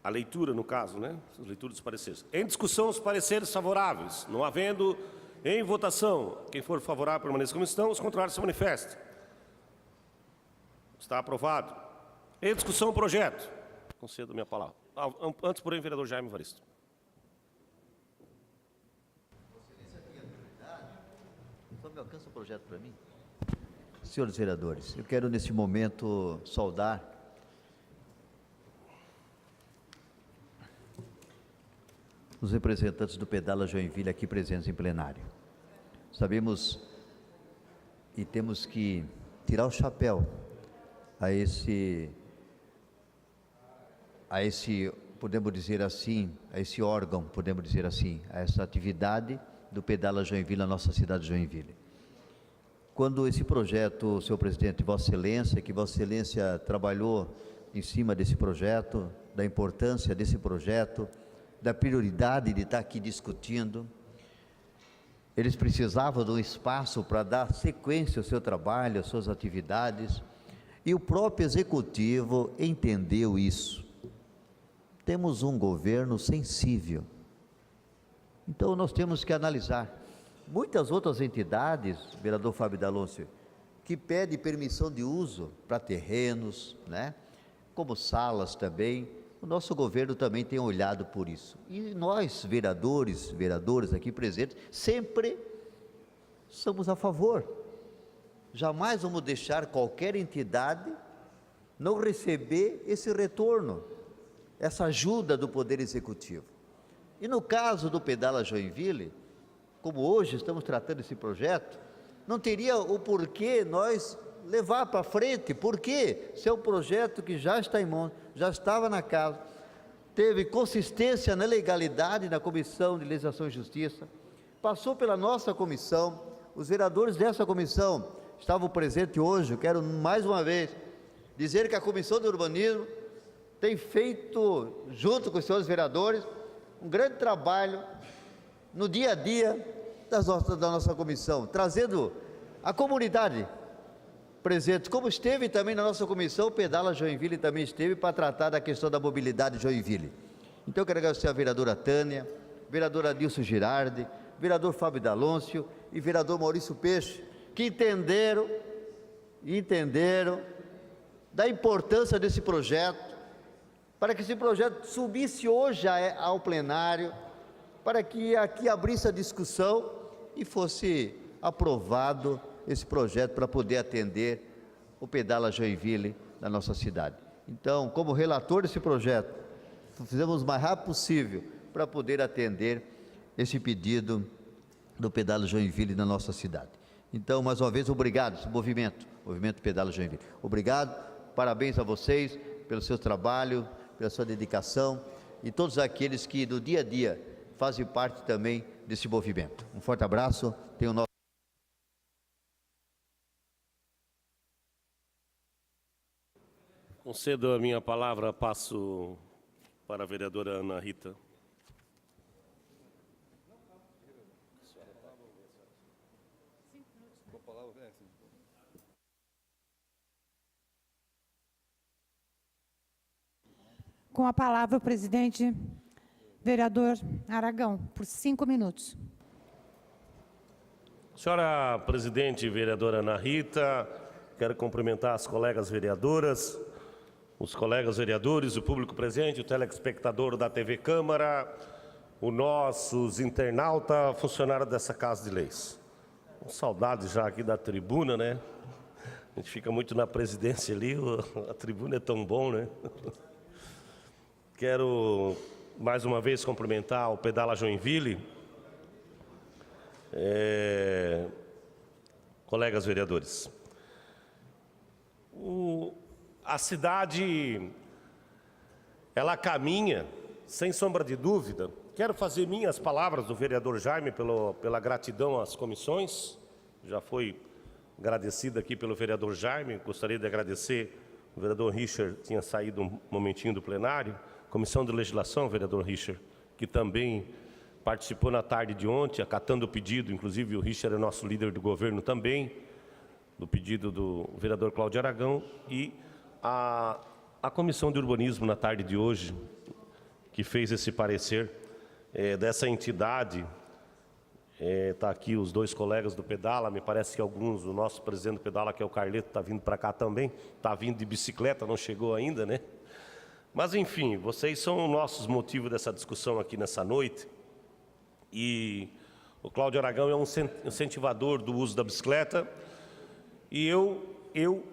A leitura, no caso, né? A leitura dos pareceres. Em discussão, os pareceres favoráveis. Não havendo em votação, quem for favorável permaneça como estão, os contrários se manifestem. Está aprovado. Em discussão, o projeto. Concedo a minha palavra. Antes, porém, vereador Jaime Evaristo. Só me alcança o projeto para mim? Senhores vereadores, eu quero neste momento saudar os representantes do Pedala Joinville aqui presentes em plenário. Sabemos e temos que tirar o chapéu a esse, podemos dizer assim, a esse órgão, podemos dizer assim, a essa atividade do Pedala Joinville na nossa cidade de Joinville. Quando esse projeto, senhor presidente, Vossa Excelência, que Vossa Excelência trabalhou em cima desse projeto, da importância desse projeto, da prioridade de estar aqui discutindo, eles precisavam de um espaço para dar sequência ao seu trabalho, às suas atividades, e o próprio Executivo entendeu isso. Temos um governo sensível, então nós temos que analisar. Muitas outras entidades, vereador Fábio D'Alonso, que pedem permissão de uso para terrenos, né? Como salas também, o nosso governo também tem olhado por isso. E nós, vereadoras aqui presentes, sempre somos a favor. Jamais vamos deixar qualquer entidade não receber esse retorno, essa ajuda do Poder Executivo. E no caso do Pedala Joinville, como hoje estamos tratando esse projeto, não teria o porquê nós levar para frente, porque se é um projeto que já está em mão, já estava na casa, teve consistência na legalidade na Comissão de Legislação e Justiça, passou pela nossa comissão, os vereadores dessa comissão estavam presentes hoje. Eu quero mais uma vez dizer que a Comissão de Urbanismo tem feito, junto com os senhores vereadores, um grande trabalho no dia a dia da nossa comissão, trazendo a comunidade presente, como esteve também na nossa comissão, o Pedala Joinville também esteve para tratar da questão da mobilidade de Joinville. Então eu quero agradecer a vereadora Tânia, vereadora Adilson Girardi, vereador Fábio D'Alonso e vereador Maurício Peixe, que entenderam da importância desse projeto, para que esse projeto subisse hoje ao plenário, para que aqui abrisse a discussão e fosse aprovado esse projeto para poder atender o Pedala Joinville na nossa cidade. Então, como relator desse projeto, fizemos o mais rápido possível para poder atender esse pedido do Pedala Joinville na nossa cidade. Então, mais uma vez, obrigado, esse movimento Pedala Joinville. Obrigado, parabéns a vocês pelo seu trabalho, pela sua dedicação e todos aqueles que do dia a dia fazem parte também desse movimento. Um forte abraço, tenho o nosso... Concedo a minha palavra, passo para a vereadora Ana Rita. Com a palavra o presidente, vereador Aragão, por 5 minutos. Senhora presidente, vereadora Ana Rita, quero cumprimentar as colegas vereadoras, os colegas vereadores, o público presente, o telespectador da TV Câmara, os nossos internautas, funcionários dessa Casa de Leis. Com saudade já aqui da tribuna, né? A gente fica muito na presidência ali, a tribuna é tão bom, né? Quero mais uma vez cumprimentar o Pedala Joinville, colegas vereadores. A cidade, ela caminha, sem sombra de dúvida. Quero fazer minhas palavras do vereador Jaime pela gratidão às comissões. Já foi agradecido aqui pelo vereador Jaime. Gostaria de agradecer, o vereador Richard tinha saído um momentinho do plenário. Comissão de Legislação, vereador Richard, que também participou na tarde de ontem, acatando o pedido, inclusive o Richard é nosso líder do governo também, do pedido do vereador Cláudio Aragão, e a Comissão de Urbanismo na tarde de hoje, que fez esse parecer dessa entidade. Está aqui os dois colegas do Pedala, me parece que alguns, o nosso presidente do Pedala, que é o Carleto, está vindo para cá também, está vindo de bicicleta, não chegou ainda, né? Mas, enfim, vocês são os nossos motivos dessa discussão aqui nessa noite. E o Cláudio Aragão é um incentivador do uso da bicicleta. E eu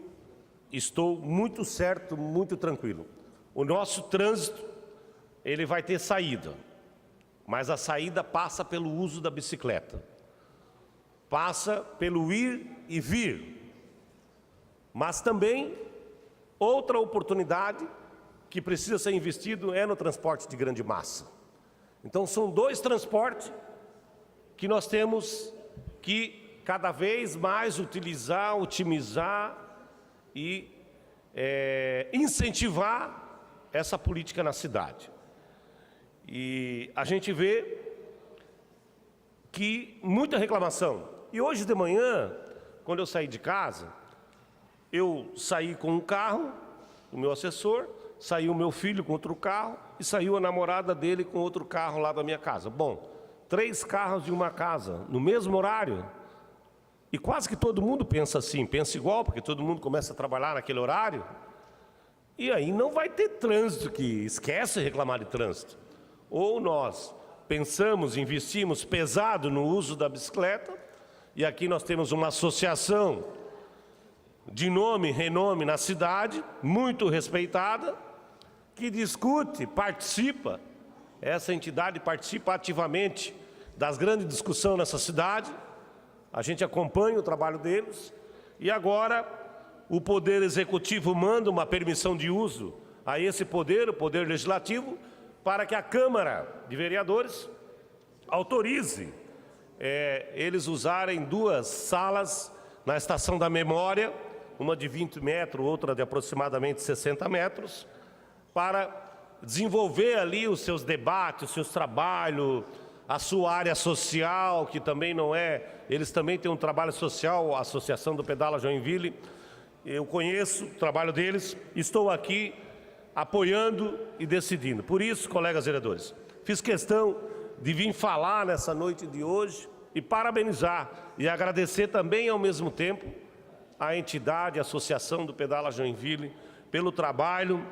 estou muito certo, muito tranquilo. O nosso trânsito, ele vai ter saída. Mas a saída passa pelo uso da bicicleta. Passa pelo ir e vir. Mas também, outra oportunidade que precisa ser investido é no transporte de grande massa. Então, são dois transportes que nós temos que cada vez mais utilizar, otimizar e incentivar essa política na cidade. E a gente vê que muita reclamação. E hoje de manhã, quando eu saí de casa, eu saí com um carro, o meu assessor, saiu o meu filho com outro carro e saiu a namorada dele com outro carro lá da minha casa. Bom, 3 carros de uma casa no mesmo horário. E quase que todo mundo pensa assim, pensa igual, porque todo mundo começa a trabalhar naquele horário. E aí não vai ter trânsito, que esquece de reclamar de trânsito. Ou nós pensamos, investimos pesado no uso da bicicleta, e aqui nós temos uma associação de nome e renome na cidade, muito respeitada, que discute, participa, essa entidade participa ativamente das grandes discussões nessa cidade, a gente acompanha o trabalho deles, e agora o Poder Executivo manda uma permissão de uso a esse poder, o Poder Legislativo, para que a Câmara de Vereadores autorize eles usarem 2 salas na Estação da Memória, uma de 20 metros, outra de aproximadamente 60 metros, para desenvolver ali os seus debates, os seus trabalhos, a sua área social, que também não é... Eles também têm um trabalho social, a Associação do Pedala Joinville. Eu conheço o trabalho deles, estou aqui apoiando e decidindo. Por isso, colegas vereadores, fiz questão de vir falar nessa noite de hoje e parabenizar e agradecer também ao mesmo tempo a entidade, a Associação do Pedala Joinville, pelo trabalho,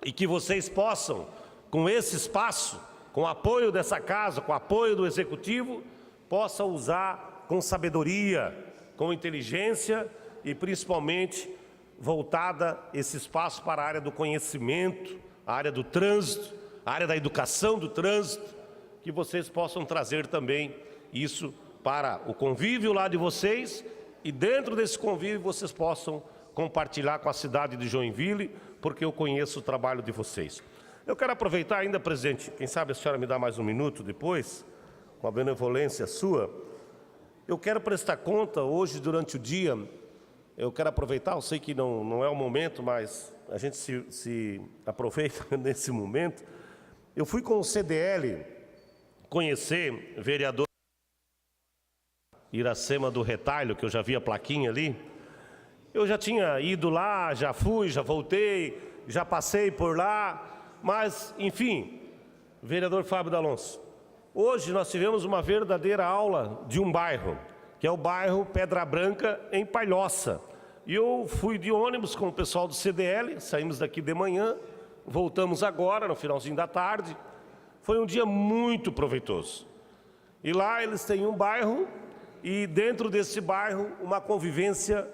e que vocês possam, com esse espaço, com o apoio dessa casa, com o apoio do Executivo, possam usar com sabedoria, com inteligência e principalmente voltada esse espaço para a área do conhecimento, a área do trânsito, a área da educação do trânsito, que vocês possam trazer também isso para o convívio lá de vocês, e dentro desse convívio vocês possam compartilhar com a cidade de Joinville, porque eu conheço o trabalho de vocês. Eu quero aproveitar ainda, presidente, quem sabe a senhora me dá mais um minuto depois, com a benevolência sua. Eu quero prestar conta hoje, durante o dia, eu quero aproveitar, eu sei que não é o momento, mas a gente se aproveita nesse momento. Eu fui com o CDL conhecer vereador Iracema do Retalho, que eu já vi a plaquinha ali. Eu já tinha ido lá, já fui, já voltei, já passei por lá, mas, enfim, vereador Fábio D'Alonso, hoje nós tivemos uma verdadeira aula de um bairro, que é o bairro Pedra Branca, em Palhoça. E eu fui de ônibus com o pessoal do CDL, saímos daqui de manhã, voltamos agora, no finalzinho da tarde. Foi um dia muito proveitoso. E lá eles têm um bairro, e dentro desse bairro uma convivência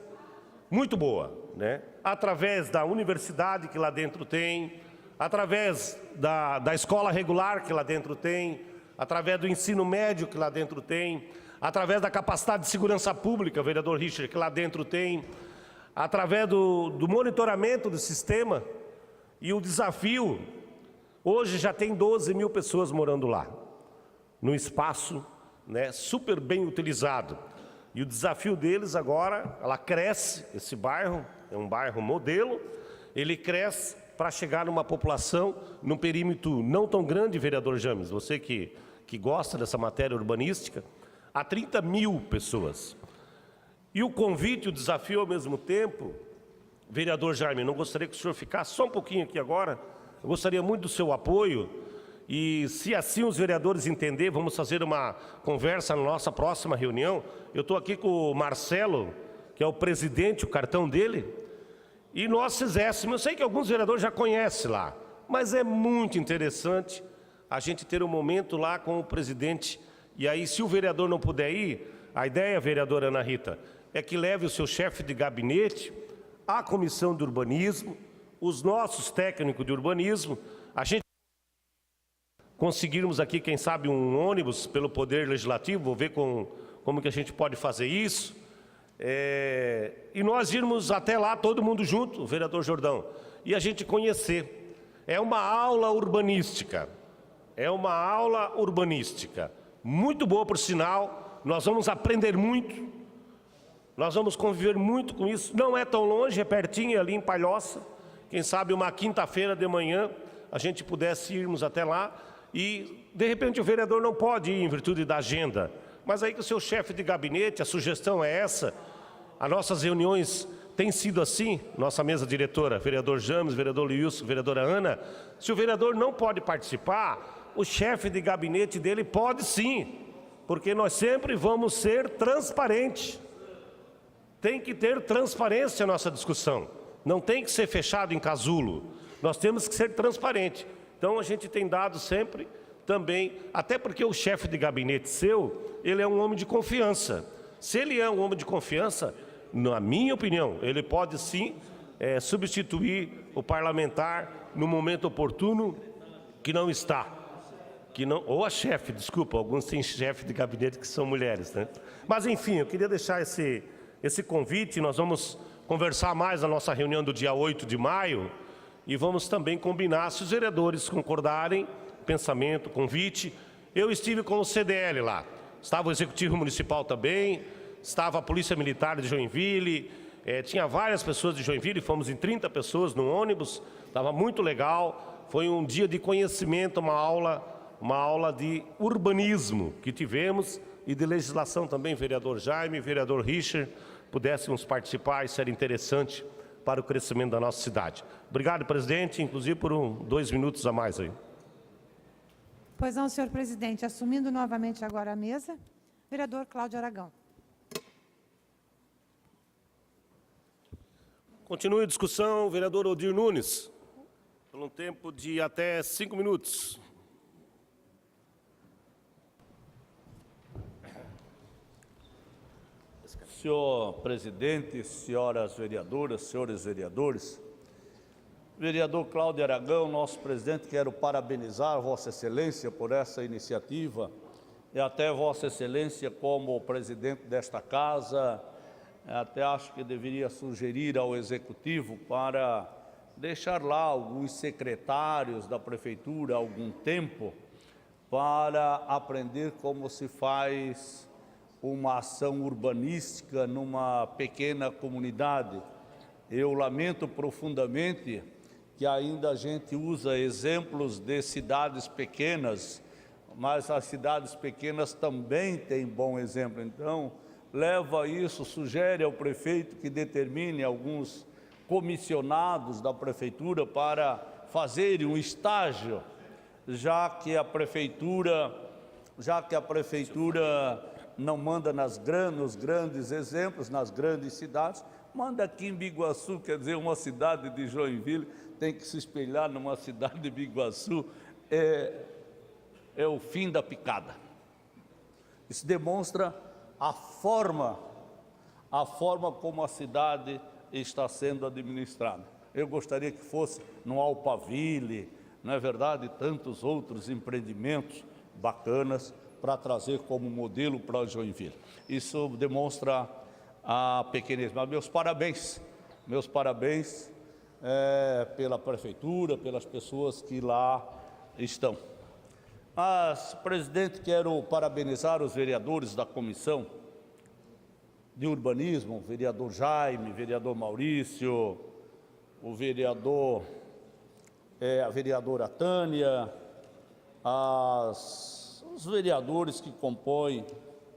muito boa, né? Através da universidade que lá dentro tem, através da escola regular que lá dentro tem, através do ensino médio que lá dentro tem, através da capacidade de segurança pública, vereador Richard, que lá dentro tem, através do monitoramento do sistema. E o desafio, hoje já tem 12 mil pessoas morando lá, num espaço, né, super bem utilizado. E o desafio deles agora, ela cresce, esse bairro, é um bairro modelo, ele cresce para chegar numa população, num perímetro não tão grande, vereador James, você que gosta dessa matéria urbanística, a 30 mil pessoas. E o convite, o desafio ao mesmo tempo, vereador Jaime, não gostaria que o senhor ficasse só um pouquinho aqui agora, eu gostaria muito do seu apoio, e se assim os vereadores entenderem, vamos fazer uma conversa na nossa próxima reunião. Eu estou aqui com o Marcelo, que é o presidente, o cartão dele, e nós fizéssemos, eu sei que alguns vereadores já conhecem lá, mas é muito interessante a gente ter um momento lá com o presidente, e aí se o vereador não puder ir, a ideia, vereadora Ana Rita, é que leve o seu chefe de gabinete, a comissão de urbanismo, os nossos técnicos de urbanismo, a gente conseguirmos aqui, quem sabe, um ônibus pelo Poder Legislativo, vou ver como que a gente pode fazer isso, e nós irmos até lá, todo mundo junto, vereador Jordão, e a gente conhecer. É uma aula urbanística, muito boa por sinal, nós vamos aprender muito, nós vamos conviver muito com isso, não é tão longe, é pertinho ali em Palhoça, quem sabe uma quinta-feira de manhã a gente pudesse irmos até lá, e de repente o vereador não pode ir em virtude da agenda, mas aí que o seu chefe de gabinete, a sugestão é essa, as nossas reuniões têm sido assim, nossa mesa diretora, vereador James, vereador Liilson, vereadora Ana, se o vereador não pode participar, o chefe de gabinete dele pode sim, porque nós sempre vamos ser transparentes, tem que ter transparência na nossa discussão, não tem que ser fechado em casulo, nós temos que ser transparentes. Então a gente tem dado sempre também, até porque o chefe de gabinete seu, ele é um homem de confiança. Se ele é um homem de confiança, na minha opinião, ele pode sim substituir o parlamentar no momento oportuno que não está. Ou a chefe, desculpa, alguns têm chefe de gabinete que são mulheres, né? Mas enfim, eu queria deixar esse convite, nós vamos conversar mais na nossa reunião do dia 8 de maio, e vamos também combinar, se os vereadores concordarem, pensamento, convite. Eu estive com o CDL lá, estava o Executivo Municipal também, estava a Polícia Militar de Joinville, tinha várias pessoas de Joinville, fomos em 30 pessoas no ônibus, estava muito legal, foi um dia de conhecimento, uma aula de urbanismo que tivemos, e de legislação também, vereador Jaime, vereador Richard, pudéssemos participar, isso era interessante para o crescimento da nossa cidade. Obrigado, presidente, inclusive por 2 minutos a mais aí. Pois não, senhor presidente. Assumindo novamente agora a mesa, vereador Cláudio Aragão. Continue a discussão, vereador Odir Nunes, por um tempo de até 5 minutos. Senhor presidente, senhoras vereadoras, senhores vereadores, vereador Cláudio Aragão, nosso presidente, quero parabenizar Vossa Excelência por essa iniciativa e até Vossa Excelência como presidente desta casa, até acho que deveria sugerir ao Executivo para deixar lá alguns secretários da Prefeitura há algum tempo para aprender como se faz uma ação urbanística numa pequena comunidade. Eu lamento profundamente que ainda a gente usa exemplos de cidades pequenas, mas as cidades pequenas também têm bom exemplo. Então, leva isso, sugere ao prefeito que determine alguns comissionados da prefeitura para fazerem um estágio, já que a prefeitura não manda nos grandes exemplos, nas grandes cidades, Manda aqui em Biguaçu, quer dizer, uma cidade de Joinville tem que se espelhar numa cidade de Biguaçu, é o fim da picada. Isso demonstra a forma como a cidade está sendo administrada. Eu gostaria que fosse no Alphaville, não é verdade? Tantos outros empreendimentos bacanas para trazer como modelo para Joinville. Isso demonstra a pequenez. Mas meus parabéns pela prefeitura, pelas pessoas que lá estão. Mas, presidente, quero parabenizar os vereadores da comissão de urbanismo, o vereador Jaime, o vereador Maurício, a vereadora Tânia, os vereadores que compõem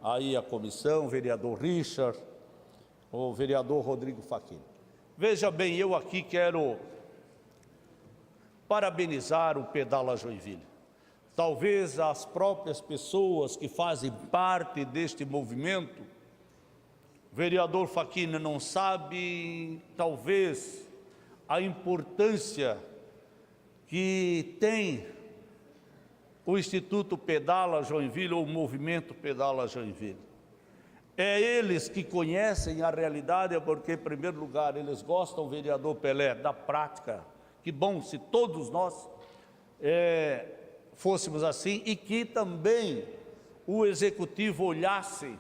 aí a comissão, o vereador Richard, o vereador Rodrigo Facchini. Veja bem, eu aqui quero parabenizar o Pedala Joinville. Talvez as próprias pessoas que fazem parte deste movimento, o vereador Facchini não sabe, talvez, a importância que tem o Instituto Pedala Joinville, ou o Movimento Pedala Joinville. É eles que conhecem a realidade, porque, em primeiro lugar, eles gostam, vereador Pelé, da prática. Que bom se todos nós fôssemos assim, e que também o Executivo olhasse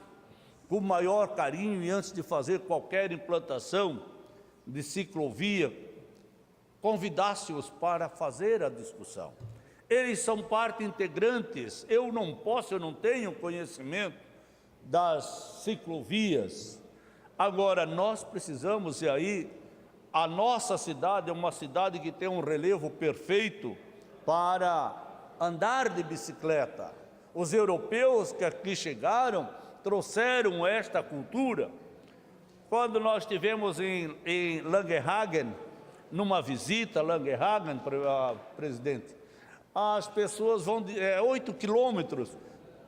com maior carinho e antes de fazer qualquer implantação de ciclovia, convidasse-os para fazer a discussão. Eles são parte integrantes, eu não tenho conhecimento das ciclovias. Agora, nós precisamos, e aí, a nossa cidade é uma cidade que tem um relevo perfeito para andar de bicicleta. Os europeus que aqui chegaram trouxeram esta cultura. Quando nós estivemos em Langerhagen, numa visita a Langerhagen, presidente, as pessoas vão de 8 quilômetros,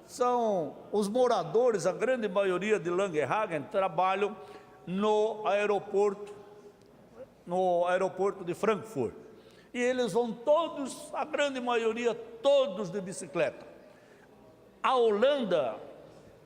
são os moradores, a grande maioria de Langerhagen, trabalham no aeroporto de Frankfurt. E eles vão todos, a grande maioria, todos de bicicleta. A Holanda,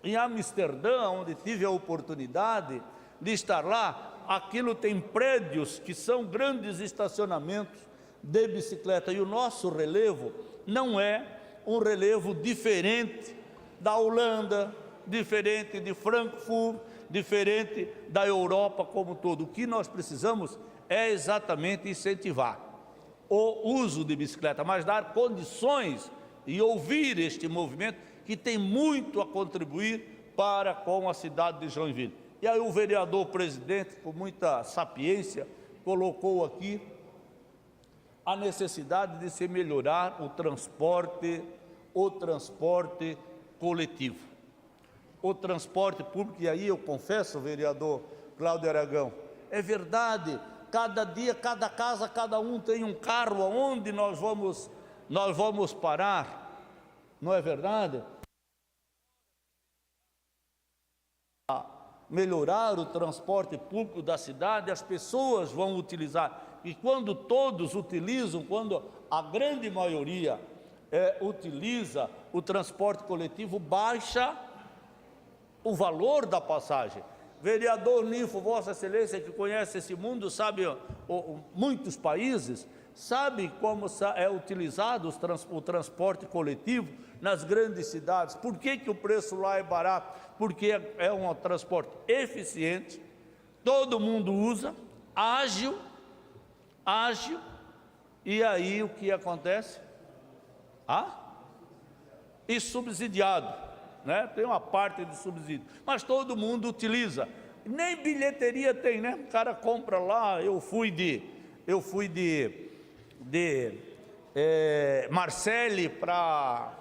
em Amsterdã, onde tive a oportunidade de estar lá, aquilo tem prédios que são grandes estacionamentos de bicicleta. E o nosso relevo não é um relevo diferente da Holanda, diferente de Frankfurt, diferente da Europa como um todo. O que nós precisamos é exatamente incentivar o uso de bicicleta, mas dar condições e ouvir este movimento que tem muito a contribuir para com a cidade de Joinville. E aí o vereador presidente, com muita sapiência, colocou aqui a necessidade de se melhorar o transporte coletivo, o transporte público. E aí eu confesso, vereador Cláudio Aragão, é verdade, cada dia, cada casa, cada um tem um carro, aonde nós vamos parar, não é verdade? Melhorar o transporte público da cidade, as pessoas vão utilizar, e quando todos utilizam, quando a grande maioria utiliza o transporte coletivo, baixa o valor da passagem. Vereador Ninfo, Vossa Excelência, que conhece esse mundo, sabe, muitos países, sabe como é utilizado o transporte coletivo nas grandes cidades. Por que o preço lá é barato? Porque é um transporte eficiente, todo mundo usa, ágil, e aí o que acontece? E subsidiado, né? Tem uma parte de subsídio, mas todo mundo utiliza. Nem bilheteria tem, né? O cara compra lá. Eu fui de Marseille para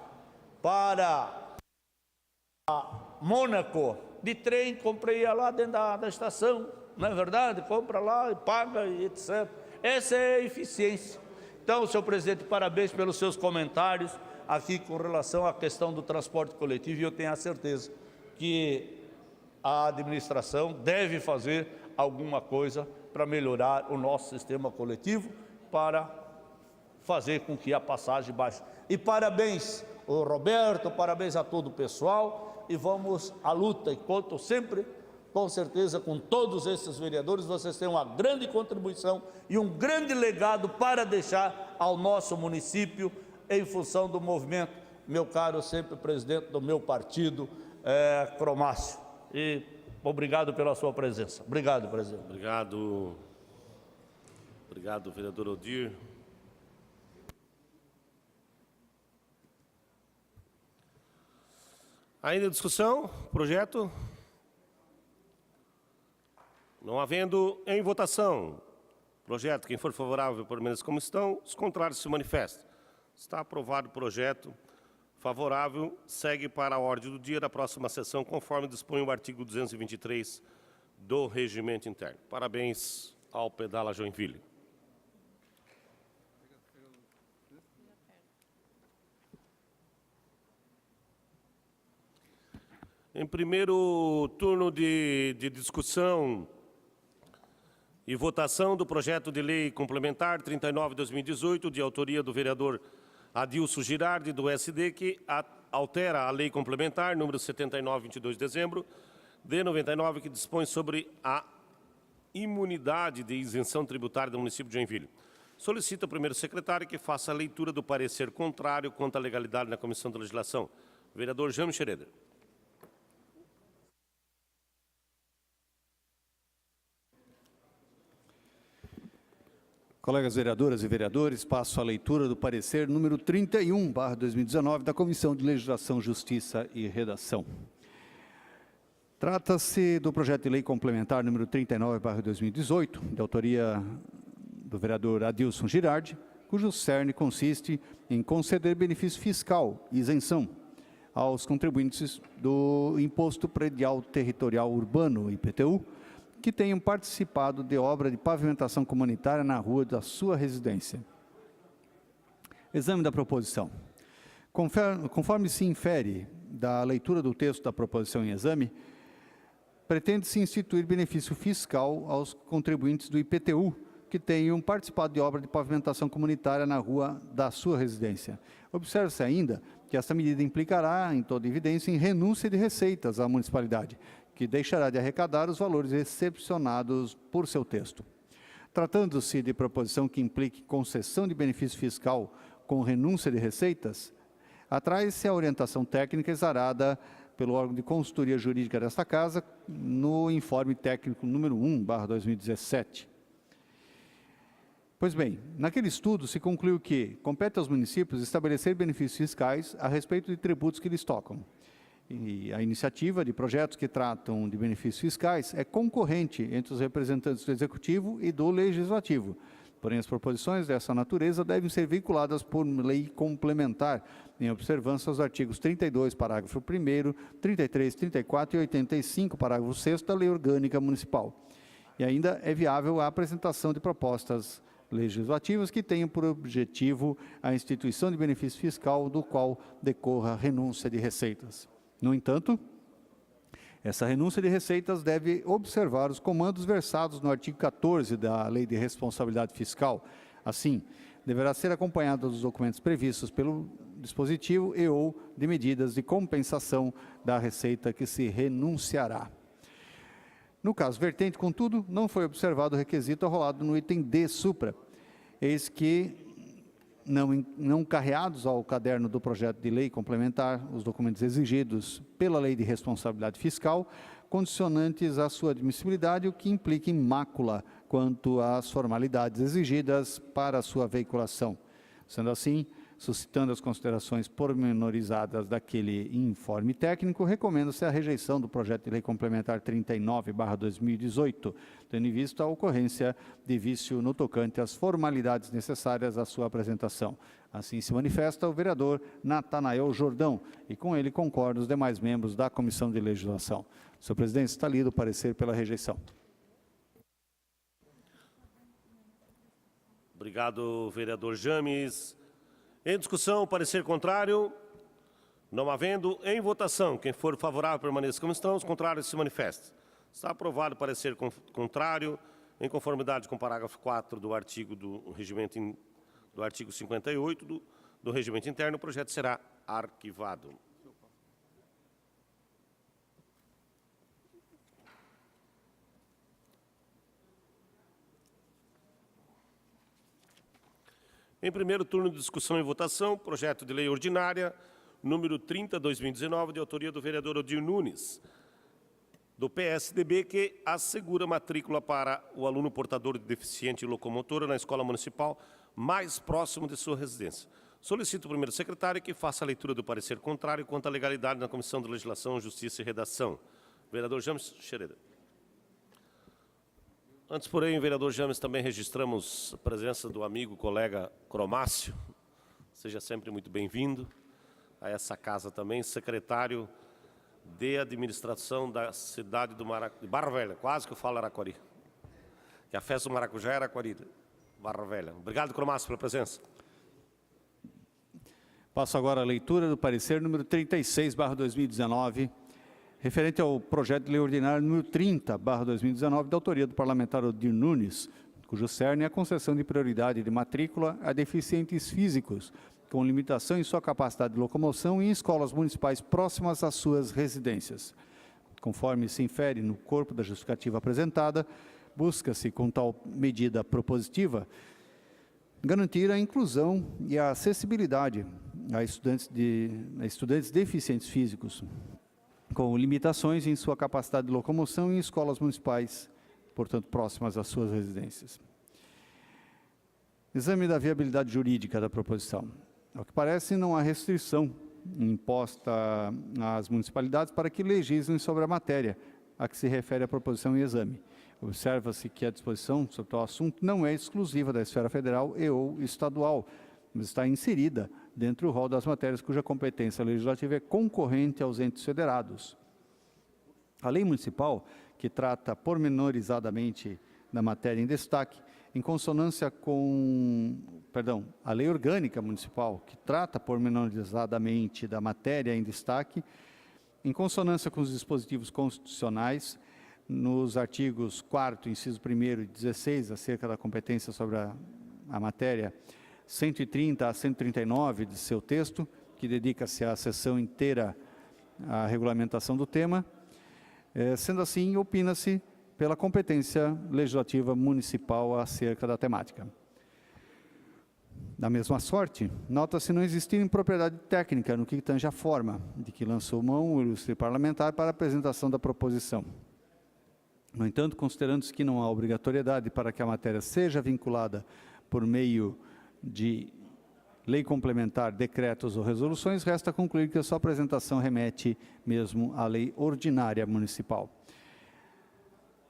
Mônaco, de trem, comprei lá dentro da estação, não é verdade? Compra lá e paga e etc. Essa é a eficiência. Então, senhor presidente, parabéns pelos seus comentários aqui com relação à questão do transporte coletivo, e eu tenho a certeza que a administração deve fazer alguma coisa para melhorar o nosso sistema coletivo, para fazer com que a passagem baixe. E parabéns ao Roberto, parabéns a todo o pessoal, e vamos à luta, e conto sempre, com certeza, com todos esses vereadores. Vocês têm uma grande contribuição e um grande legado para deixar ao nosso município, em função do movimento, meu caro sempre presidente do meu partido, Cromácio. E obrigado pela sua presença. Obrigado, presidente. Obrigado. Obrigado, vereador Odir. Ainda discussão? Projeto? Não havendo em votação. Projeto. Quem for favorável, permaneça como estão. Os contrários se manifestam. Está aprovado o projeto. Favorável. Segue para a ordem do dia da próxima sessão, conforme dispõe o artigo 223 do Regimento Interno. Parabéns ao Pedala Joinville. Em primeiro turno de discussão e votação do projeto de lei complementar 39/2018, de autoria do vereador Adilson Girardi, do SD, que altera a lei complementar número 79, 22 de dezembro de 99, que dispõe sobre a imunidade de isenção tributária do município de Joinville. Solicita ao primeiro secretário que faça a leitura do parecer contrário quanto à legalidade na Comissão de Legislação. Vereador Jaime Schroeder. Colegas vereadoras e vereadores, passo a leitura do parecer número 31/2019 da Comissão de Legislação, Justiça e Redação. Trata-se do projeto de lei complementar número 39/2018, de autoria do vereador Adilson Girardi, cujo cerne consiste em conceder benefício fiscal e isenção aos contribuintes do Imposto Predial Territorial Urbano, IPTU, que tenham participado de obra de pavimentação comunitária na rua da sua residência. Exame da proposição. Conforme se infere da leitura do texto da proposição em exame, pretende-se instituir benefício fiscal aos contribuintes do IPTU que tenham participado de obra de pavimentação comunitária na rua da sua residência. Observe-se ainda que esta medida implicará, em toda evidência, em renúncia de receitas à municipalidade, que deixará de arrecadar os valores excepcionados por seu texto. Tratando-se de proposição que implique concessão de benefício fiscal com renúncia de receitas, atrai-se a orientação técnica exarada pelo órgão de consultoria jurídica desta Casa no informe técnico número 1/2017. Pois bem, naquele estudo se concluiu que compete aos municípios estabelecer benefícios fiscais a respeito de tributos que lhes tocam. E a iniciativa de projetos que tratam de benefícios fiscais é concorrente entre os representantes do Executivo e do Legislativo. Porém, as proposições dessa natureza devem ser veiculadas por lei complementar, em observância aos artigos 32, parágrafo 1º, 33, 34 e 85, parágrafo 6º da Lei Orgânica Municipal. E ainda é viável a apresentação de propostas legislativas que tenham por objetivo a instituição de benefício fiscal do qual decorra renúncia de receitas. No entanto, essa renúncia de receitas deve observar os comandos versados no artigo 14 da Lei de Responsabilidade Fiscal. Assim, deverá ser acompanhada dos documentos previstos pelo dispositivo e ou de medidas de compensação da receita que se renunciará. No caso vertente, contudo, não foi observado o requisito arrolado no item D supra, eis que não carreados ao caderno do projeto de lei complementar os documentos exigidos pela Lei de Responsabilidade Fiscal, condicionantes à sua admissibilidade, o que implica em mácula quanto às formalidades exigidas para a sua veiculação. Sendo assim, suscitando as considerações pormenorizadas daquele informe técnico, recomenda-se a rejeição do projeto de lei complementar 39/2018, tendo em vista a ocorrência de vício no tocante às formalidades necessárias à sua apresentação. Assim se manifesta o vereador Natanael Jordão, e com ele concordam os demais membros da Comissão de Legislação. Senhor presidente, está lido o parecer pela rejeição. Obrigado, vereador James. Em discussão, parecer contrário. Não havendo em votação. Quem for favorável, permaneça como estão. Os contrários se manifestem. Está aprovado o parecer contrário, em conformidade com o parágrafo 4 do artigo do artigo 58 do Regimento Interno, o projeto será arquivado. Em primeiro turno de discussão e votação, projeto de lei ordinária, número 30/2019, de autoria do vereador Odir Nunes, do PSDB, que assegura matrícula para o aluno portador de deficiente locomotora na escola municipal mais próximo de sua residência. Solicito ao primeiro secretário que faça a leitura do parecer contrário quanto à legalidade na Comissão de Legislação, Justiça e Redação. Vereador James Xereda. Antes, porém, vereador James, também registramos a presença do amigo, colega Cromácio. Seja sempre muito bem-vindo a essa casa também, secretário de administração da cidade de Barra Velha, quase que eu falo Araquari. Que a festa do maracujá é Araquari, Barra Velha. Obrigado, Cromácio, pela presença. Passo agora a leitura do parecer número 36/2019, referente ao projeto de lei ordinário número 30/2019, da autoria do parlamentar Odir Nunes, cujo cerne é a concessão de prioridade de matrícula a deficientes físicos, com limitação em sua capacidade de locomoção em escolas municipais próximas às suas residências. Conforme se infere no corpo da justificativa apresentada, busca-se, com tal medida propositiva, garantir a inclusão e a acessibilidade a estudantes deficientes físicos, com limitações em sua capacidade de locomoção em escolas municipais, portanto, próximas às suas residências. Exame da viabilidade jurídica da proposição. Ao que parece, não há restrição imposta às municipalidades para que legislem sobre a matéria a que se refere a proposição em exame. Observa-se que a disposição sobre tal assunto não é exclusiva da esfera federal e ou estadual, mas está inserida dentro do rol das matérias cuja competência legislativa é concorrente aos entes federados. A lei municipal, que trata pormenorizadamente da matéria em destaque, em consonância com, a lei orgânica municipal, que trata pormenorizadamente da matéria em destaque, em consonância com os dispositivos constitucionais, nos artigos 4º, inciso 1º e 16, acerca da competência sobre a matéria, 130 a 139 de seu texto, que dedica-se à sessão inteira à regulamentação do tema. Sendo assim, opina-se pela competência legislativa municipal acerca da temática. Da mesma sorte, nota-se não existir impropriedade técnica no que tange à forma de que lançou mão o ilustre parlamentar para a apresentação da proposição. No entanto, considerando-se que não há obrigatoriedade para que a matéria seja vinculada por meio de lei complementar, decretos ou resoluções, resta concluir que a sua apresentação remete mesmo à lei ordinária municipal.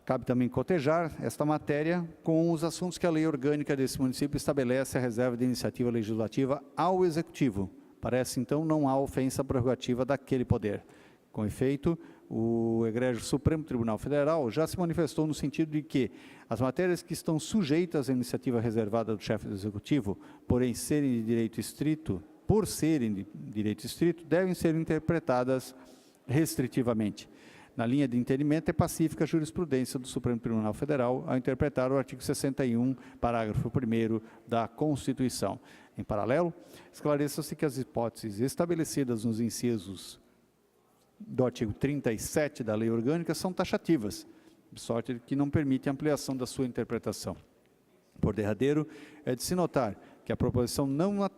Cabe também cotejar esta matéria com os assuntos que a lei orgânica desse município estabelece a reserva de iniciativa legislativa ao Executivo. Parece, então, não há ofensa à prerrogativa daquele poder. Com efeito, o egrégio Supremo Tribunal Federal já se manifestou no sentido de que as matérias que estão sujeitas à iniciativa reservada do chefe do Executivo, porém serem de direito estrito, devem ser interpretadas restritivamente. Na linha de entendimento, é pacífica a jurisprudência do Supremo Tribunal Federal ao interpretar o artigo 61, parágrafo 1º da Constituição. Em paralelo, esclareça-se que as hipóteses estabelecidas nos incisos do artigo 37 da Lei Orgânica são taxativas, de sorte que não permite ampliação da sua interpretação. Por derradeiro, é de se notar que a proposição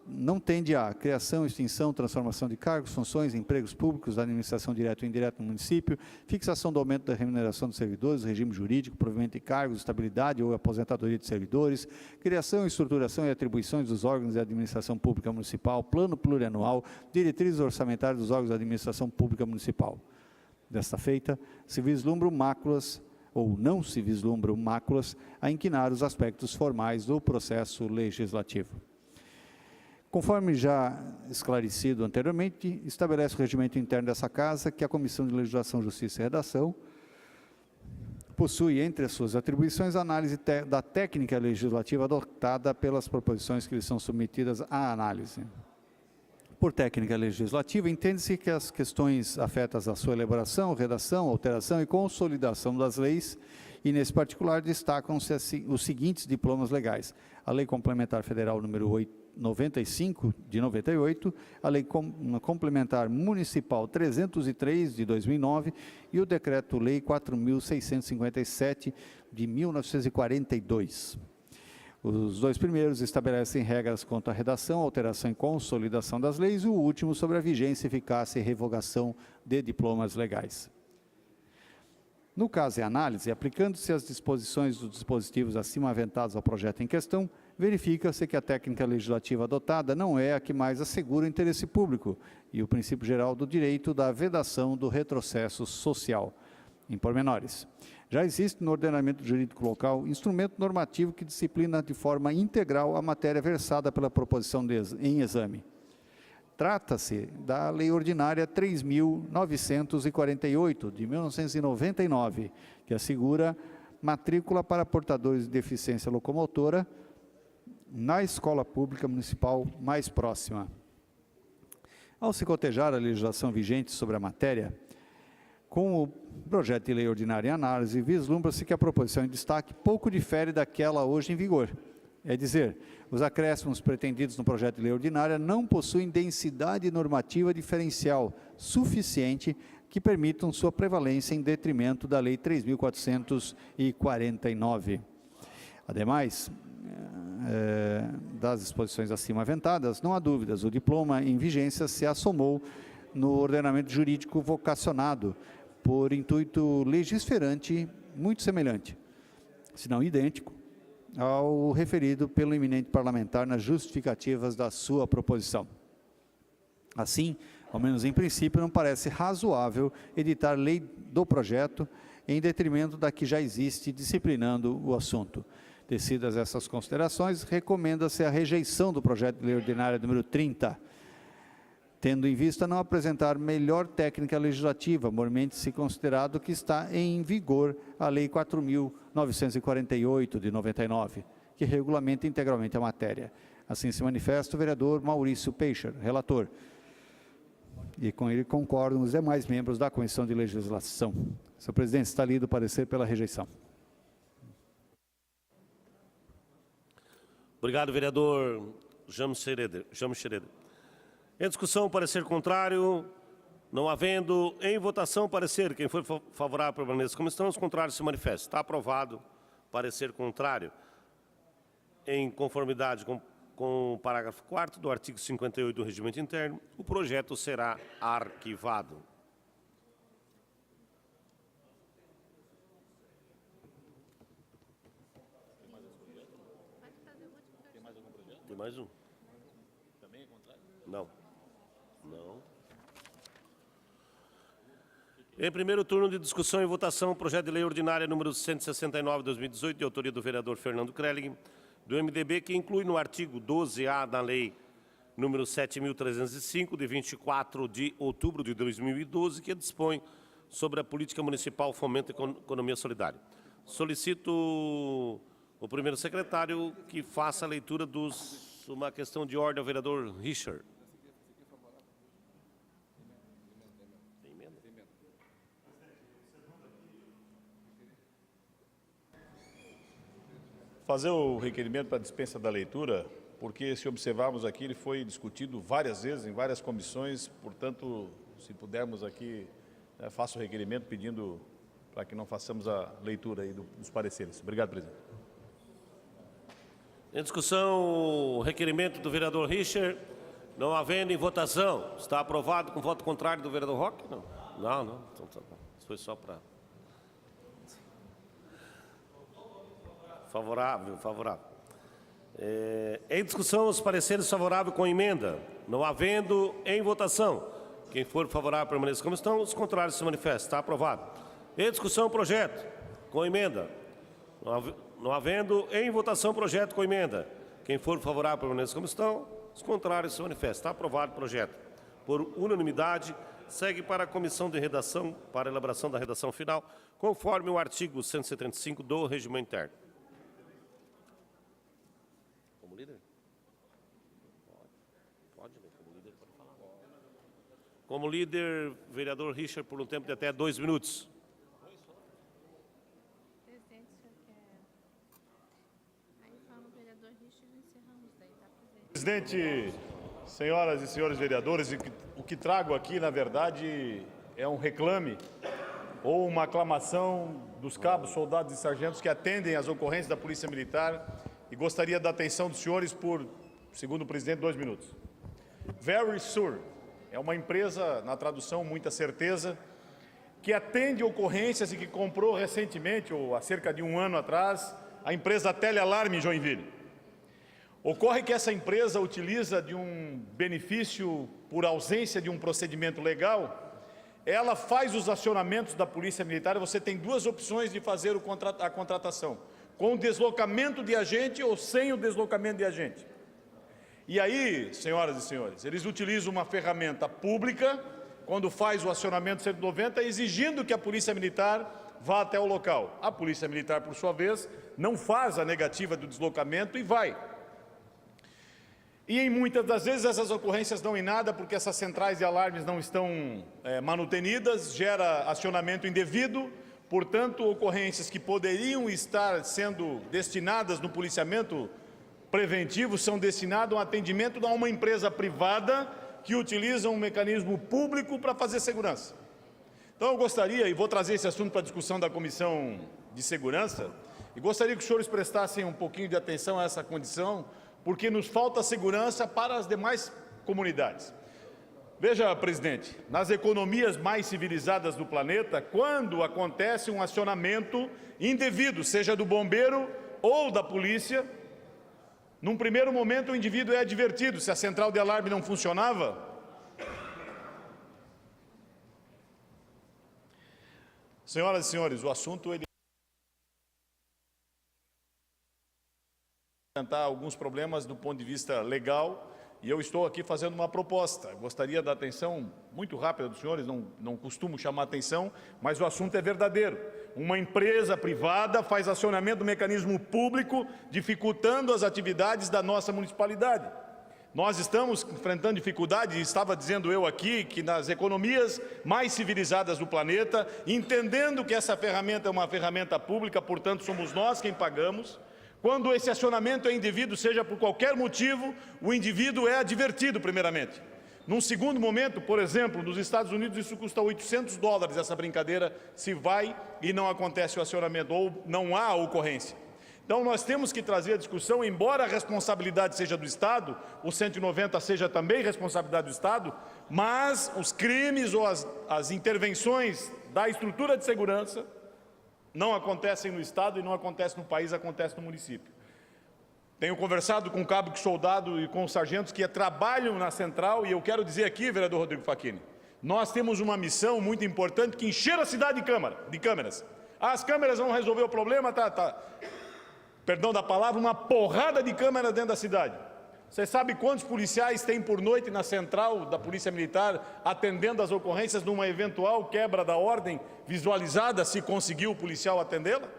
não tende à criação, extinção, transformação de cargos, funções, empregos públicos, da administração direta ou indireta no município, fixação do aumento da remuneração dos servidores, regime jurídico, provimento de cargos, estabilidade ou aposentadoria de servidores, criação, estruturação e atribuições dos órgãos de administração pública municipal, plano plurianual, diretrizes orçamentárias dos órgãos de administração pública municipal. Desta feita, se vislumbram máculas ou não se vislumbram máculas a inquinar os aspectos formais do processo legislativo. Conforme já esclarecido anteriormente, estabelece o regimento interno dessa Casa que a Comissão de Legislação, Justiça e Redação possui entre as suas atribuições a análise da técnica legislativa adotada pelas proposições que lhe são submetidas à análise. Por técnica legislativa, entende-se que as questões afetas à sua elaboração, redação, alteração e consolidação das leis, e nesse particular destacam-se os seguintes diplomas legais: a Lei Complementar Federal número 95, de 98, a Lei Complementar Municipal 303, de 2009, e o Decreto-Lei 4.657, de 1942. Os dois primeiros estabelecem regras quanto à redação, alteração e consolidação das leis, e o último sobre a vigência, eficácia e revogação de diplomas legais. No caso e análise, aplicando-se as disposições dos dispositivos acima aventados ao projeto em questão, verifica-se que a técnica legislativa adotada não é a que mais assegura o interesse público e o princípio geral do direito da vedação do retrocesso social. Em pormenores, já existe no ordenamento jurídico local instrumento normativo que disciplina de forma integral a matéria versada pela proposição em exame. Trata-se da Lei Ordinária 3.948, de 1999, que assegura matrícula para portadores de deficiência locomotora na escola pública municipal mais próxima. Ao se cotejar a legislação vigente sobre a matéria, com o projeto de lei ordinária em análise, vislumbra-se que a proposição em destaque pouco difere daquela hoje em vigor. É dizer, os acréscimos pretendidos no projeto de lei ordinária não possuem densidade normativa diferencial suficiente que permitam sua prevalência em detrimento da Lei 3.449. Ademais, das disposições acima aventadas, não há dúvidas, o diploma em vigência se assomou no ordenamento jurídico vocacionado por intuito legisferante muito semelhante, se não idêntico, ao referido pelo eminente parlamentar nas justificativas da sua proposição. Assim, ao menos em princípio, não parece razoável editar lei do projeto em detrimento da que já existe disciplinando o assunto. Tecidas essas considerações, recomenda-se a rejeição do projeto de lei ordinária número 30, tendo em vista não apresentar melhor técnica legislativa, mormente-se considerado que está em vigor a Lei 4.948, de 99, que regulamenta integralmente a matéria. Assim se manifesta o vereador Maurício Peixer, relator. E com ele concordam os demais membros da Comissão de Legislação. Senhor presidente, está lido o parecer pela rejeição. Obrigado, vereador James Schroeder. Em discussão, parecer contrário. Não havendo em votação parecer, quem for favorável permaneça como estão, os contrários se manifestam. Está aprovado parecer contrário. Em conformidade com o parágrafo 4º do artigo 58 do Regimento Interno, o projeto será arquivado. Tem mais um? Também é contrário? Não. Não. Em primeiro turno de discussão e votação, o projeto de lei ordinária número 169/2018, de autoria do vereador Fernando Krelling, do MDB, que inclui no artigo 12A da lei número 7.305, de 24 de outubro de 2012, que dispõe sobre a política municipal fomento e economia solidária. Solicito o primeiro secretário que faça a leitura dos... Uma questão de ordem ao vereador Richard. Fazer o requerimento para dispensa da leitura, porque se observarmos aqui, ele foi discutido várias vezes em várias comissões, portanto, se pudermos aqui, faço o requerimento pedindo para que não façamos a leitura aí dos pareceres. Obrigado, presidente. Em discussão, o requerimento do vereador Richard, não havendo em votação, está aprovado com voto contrário do vereador Roque? Não. Não. Então, tá bom. Isso foi só para... Favorável. Em discussão, os pareceres favoráveis com emenda. Não havendo em votação. Quem for favorável permaneça como estão, os contrários se manifestam. Está aprovado. Em discussão, projeto com emenda. Não havendo em votação, projeto com emenda. Quem for favorável permaneça como estão, os contrários se manifestam. Está aprovado o projeto. Por unanimidade, segue para a comissão de redação, para a elaboração da redação final, conforme o artigo 175 do Regimento Interno. Como líder? Pode ler, como líder pode falar. Como líder, vereador Richard, por um tempo de até 2 minutos. Presidente, senhoras e senhores vereadores, o que trago aqui, na verdade, é um reclame ou uma aclamação dos cabos, soldados e sargentos que atendem às ocorrências da Polícia Militar e gostaria da atenção dos senhores por, segundo o presidente, 2 minutos. Verisure é uma empresa, na tradução, muita certeza, que atende ocorrências e que comprou recentemente, ou há cerca de 1 ano atrás, a empresa Telealarme Joinville. Ocorre que essa empresa utiliza de um benefício por ausência de um procedimento legal, ela faz os acionamentos da Polícia Militar e você tem 2 opções de fazer a contratação, com o deslocamento de agente ou sem o deslocamento de agente. E aí, senhoras e senhores, eles utilizam uma ferramenta pública, quando faz o acionamento 190, exigindo que a Polícia Militar vá até o local. A Polícia Militar, por sua vez, não faz a negativa do deslocamento e vai. E em muitas das vezes essas ocorrências dão em nada, porque essas centrais de alarmes não estão manutenidas, gera acionamento indevido, portanto, ocorrências que poderiam estar sendo destinadas no policiamento preventivo são destinadas ao atendimento a uma empresa privada que utiliza um mecanismo público para fazer segurança. Então eu gostaria, e vou trazer esse assunto para a discussão da Comissão de Segurança, e gostaria que os senhores prestassem um pouquinho de atenção a essa condição, porque nos falta segurança para as demais comunidades. Veja, presidente, nas economias mais civilizadas do planeta, quando acontece um acionamento indevido, seja do bombeiro ou da polícia, num primeiro momento o indivíduo é advertido. Se a central de alarme não funcionava, senhoras e senhores, o assunto ele apresentar alguns problemas do ponto de vista legal, e eu estou aqui fazendo uma proposta. Gostaria da atenção muito rápida dos senhores, não costumo chamar atenção, mas o assunto é verdadeiro. Uma empresa privada faz acionamento do mecanismo público, dificultando as atividades da nossa municipalidade. Nós estamos enfrentando dificuldade, e estava dizendo eu aqui, que nas economias mais civilizadas do planeta, entendendo que essa ferramenta é uma ferramenta pública, portanto somos nós quem pagamos. Quando esse acionamento é indevido, seja por qualquer motivo, o indivíduo é advertido primeiramente. Num segundo momento, por exemplo, nos Estados Unidos isso custa $800, essa brincadeira, se vai e não acontece o acionamento, ou não há a ocorrência. Então nós temos que trazer a discussão, embora a responsabilidade seja do Estado, o 190 seja também responsabilidade do Estado, mas os crimes ou as intervenções da estrutura de segurança não acontecem no Estado e não acontecem no país, acontece no município. Tenho conversado com o cabo de soldado e com os sargentos que trabalham na central, e eu quero dizer aqui, vereador Rodrigo Facchini, nós temos uma missão muito importante que encher a cidade de câmeras. As câmeras vão resolver o problema, perdão da palavra, uma porrada de câmeras dentro da cidade. Você sabe quantos policiais tem por noite na central da Polícia Militar atendendo as ocorrências numa eventual quebra da ordem visualizada, se conseguiu o policial atendê-la?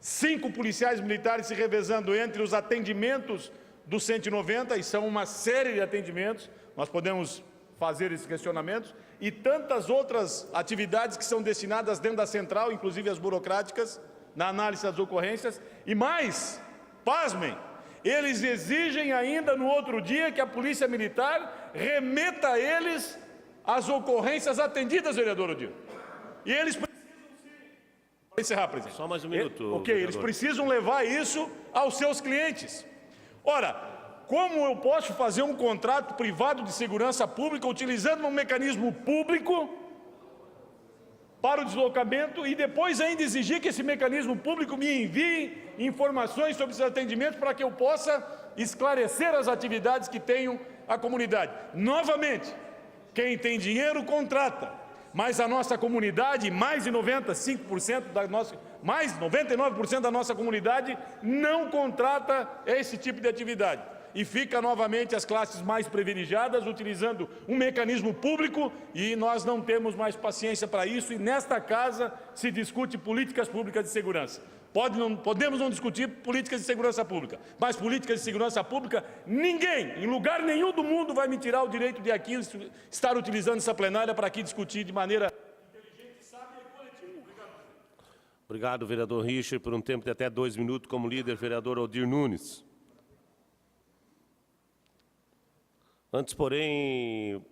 5 policiais militares se revezando entre os atendimentos do 190, e são uma série de atendimentos, nós podemos fazer esses questionamentos, e tantas outras atividades que são destinadas dentro da central, inclusive as burocráticas, na análise das ocorrências, e mais, pasmem, eles exigem ainda no outro dia que a Polícia Militar remeta a eles as ocorrências atendidas, vereador Odilo. E eles precisam para encerrar, presidente. Só mais um minuto. Ok, vereador. Eles precisam levar isso aos seus clientes. Ora, como eu posso fazer um contrato privado de segurança pública utilizando um mecanismo público para o deslocamento e depois ainda exigir que esse mecanismo público me envie informações sobre esses atendimentos para que eu possa esclarecer as atividades que tenham a comunidade? Novamente, quem tem dinheiro contrata, mas a nossa comunidade, mais de 95% da nossa, mais 99% da nossa comunidade não contrata esse tipo de atividade. E fica novamente as classes mais privilegiadas utilizando um mecanismo público, e nós não temos mais paciência para isso, e nesta casa se discute políticas públicas de segurança. Podemos não discutir políticas de segurança pública, mas políticas de segurança pública, ninguém, em lugar nenhum do mundo, vai me tirar o direito de aqui estar utilizando essa plenária para aqui discutir de maneira inteligente, sábia e coletiva. Obrigado, vereador Richard, por um tempo de até 2 minutos. Como líder, vereador Odir Nunes. Antes, porém,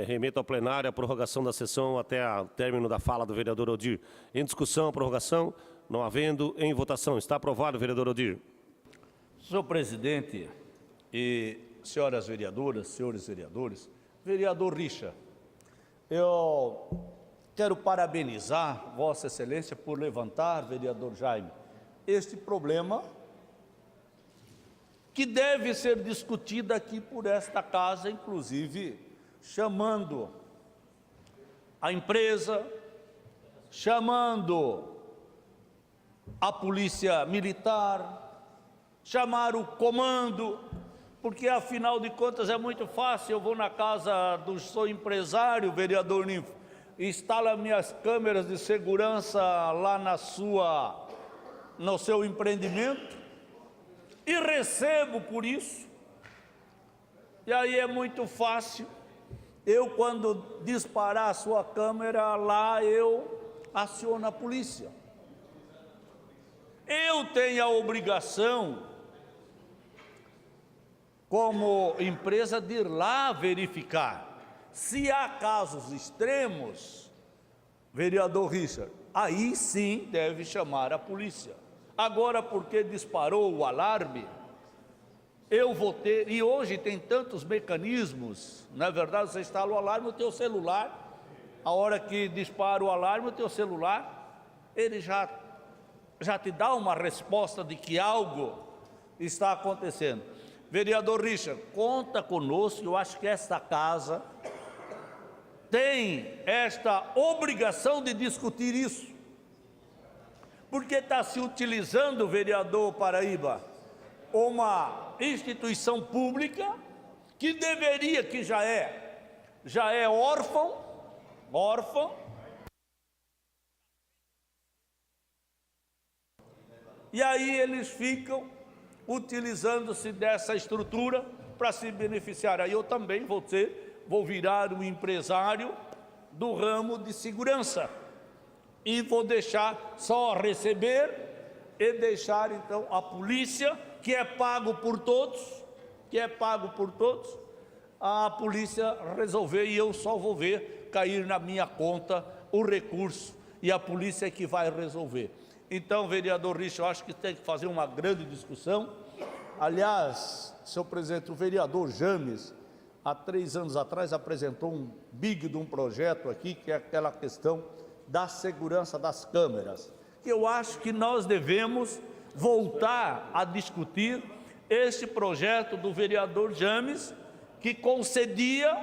remeto ao plenário a prorrogação da sessão até o término da fala do vereador Odir. Em discussão, a prorrogação, não havendo, em votação. Está aprovado, vereador Odir. Senhor presidente e senhoras vereadoras, senhores vereadores, vereador Richard, eu quero parabenizar Vossa Excelência por levantar, vereador Jaime, este problema que deve ser discutido aqui por esta casa, inclusive chamando a empresa, chamando a polícia militar, chamar o comando, porque afinal de contas é muito fácil, eu vou na casa do sou empresário, vereador Ninfo, instala minhas câmeras de segurança lá no seu empreendimento e recebo por isso. E aí é muito fácil, eu quando disparar a sua câmera lá, eu aciono a polícia. Eu tenho a obrigação, como empresa, de ir lá verificar. Se há casos extremos, vereador Richard, aí sim deve chamar a polícia. Agora, porque disparou o alarme, eu vou ter, e hoje tem tantos mecanismos, na verdade, você instala o alarme no teu celular, a hora que dispara o alarme, o teu celular, ele já te dá uma resposta de que algo está acontecendo. Vereador Richard, conta conosco, eu acho que esta casa tem esta obrigação de discutir isso, porque está se utilizando, vereador Paraíba, uma instituição pública que deveria, que já é órfã, e aí eles ficam utilizando-se dessa estrutura para se beneficiar. Aí eu também vou virar um empresário do ramo de segurança e vou deixar só receber e deixar então a polícia, que é pago por todos, a polícia resolver, e eu só vou ver cair na minha conta o recurso, e a polícia é que vai resolver. Então, vereador Richard, eu acho que tem que fazer uma grande discussão. Aliás, senhor presidente, o vereador James, há 3 anos atrás, apresentou um big de um projeto aqui, que é aquela questão da segurança das câmeras, que eu acho que nós devemos voltar a discutir este projeto do vereador James, que concedia,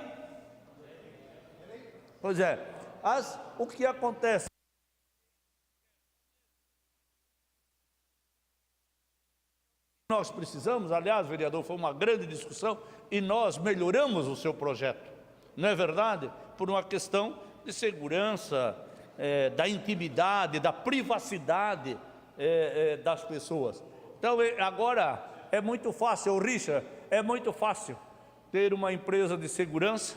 pois é, o que acontece? Nós precisamos, aliás, vereador, foi uma grande discussão e nós melhoramos o seu projeto, não é verdade? Por uma questão de segurança, da intimidade, da privacidade das pessoas. Então, agora é muito fácil, Richard, é muito fácil ter uma empresa de segurança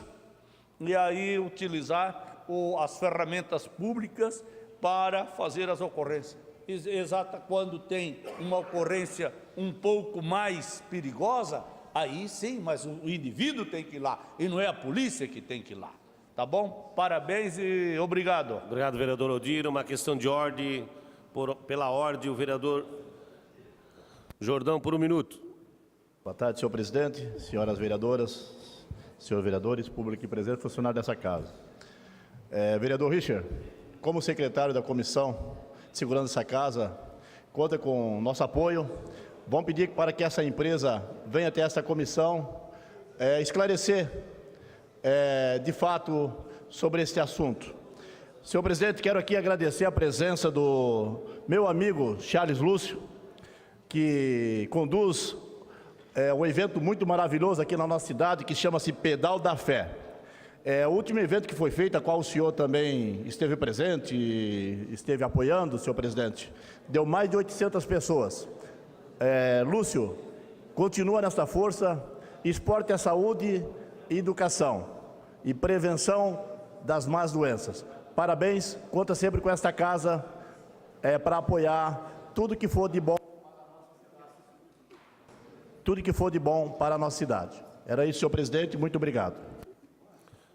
e aí utilizar as ferramentas públicas para fazer as ocorrências. Exata, quando tem uma ocorrência um pouco mais perigosa, aí sim, mas o indivíduo tem que ir lá, e não é a polícia que tem que ir lá. Tá bom? Parabéns e obrigado. Obrigado, vereador Odir. Uma questão de ordem, pela ordem, o vereador Jordão, por 1 minuto. Boa tarde, senhor presidente, senhoras vereadoras, senhores vereadores, público aqui presente, funcionário dessa casa. Vereador Richard, como secretário da Comissão de Segurança dessa casa, conta com nosso apoio. Vamos pedir para que essa empresa venha até essa comissão esclarecer de fato sobre este assunto. Senhor presidente, quero aqui agradecer a presença do meu amigo Charles Lúcio, que conduz um evento muito maravilhoso aqui na nossa cidade, que chama-se Pedal da Fé. O último evento que foi feito, a qual o senhor também esteve presente, esteve apoiando, senhor presidente, deu mais de 800 pessoas. Lúcio, continua nessa força, esporte é saúde e educação, e prevenção das más doenças. Parabéns, conta sempre com esta casa para apoiar tudo que for de bom, para a nossa cidade. Era isso, senhor presidente, muito obrigado.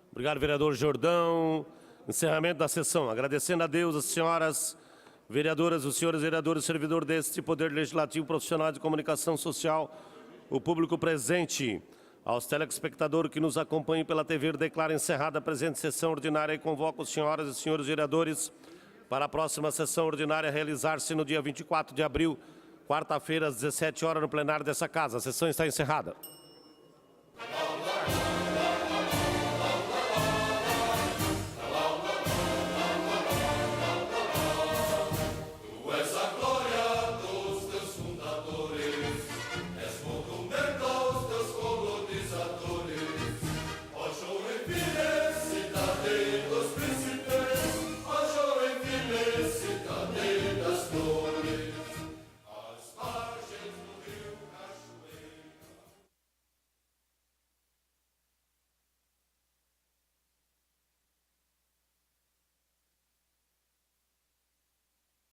Obrigado, vereador Jordão. Encerramento da sessão. Agradecendo a Deus, as senhoras vereadoras, os senhores vereadores, servidor deste Poder Legislativo, profissional de comunicação social, o público presente, aos telespectadores que nos acompanham pela TV, declaro encerrada a presente sessão ordinária e convoco as senhoras e senhores vereadores para a próxima sessão ordinária realizar-se no dia 24 de abril, quarta-feira, às 17 horas, no plenário dessa casa. A sessão está encerrada.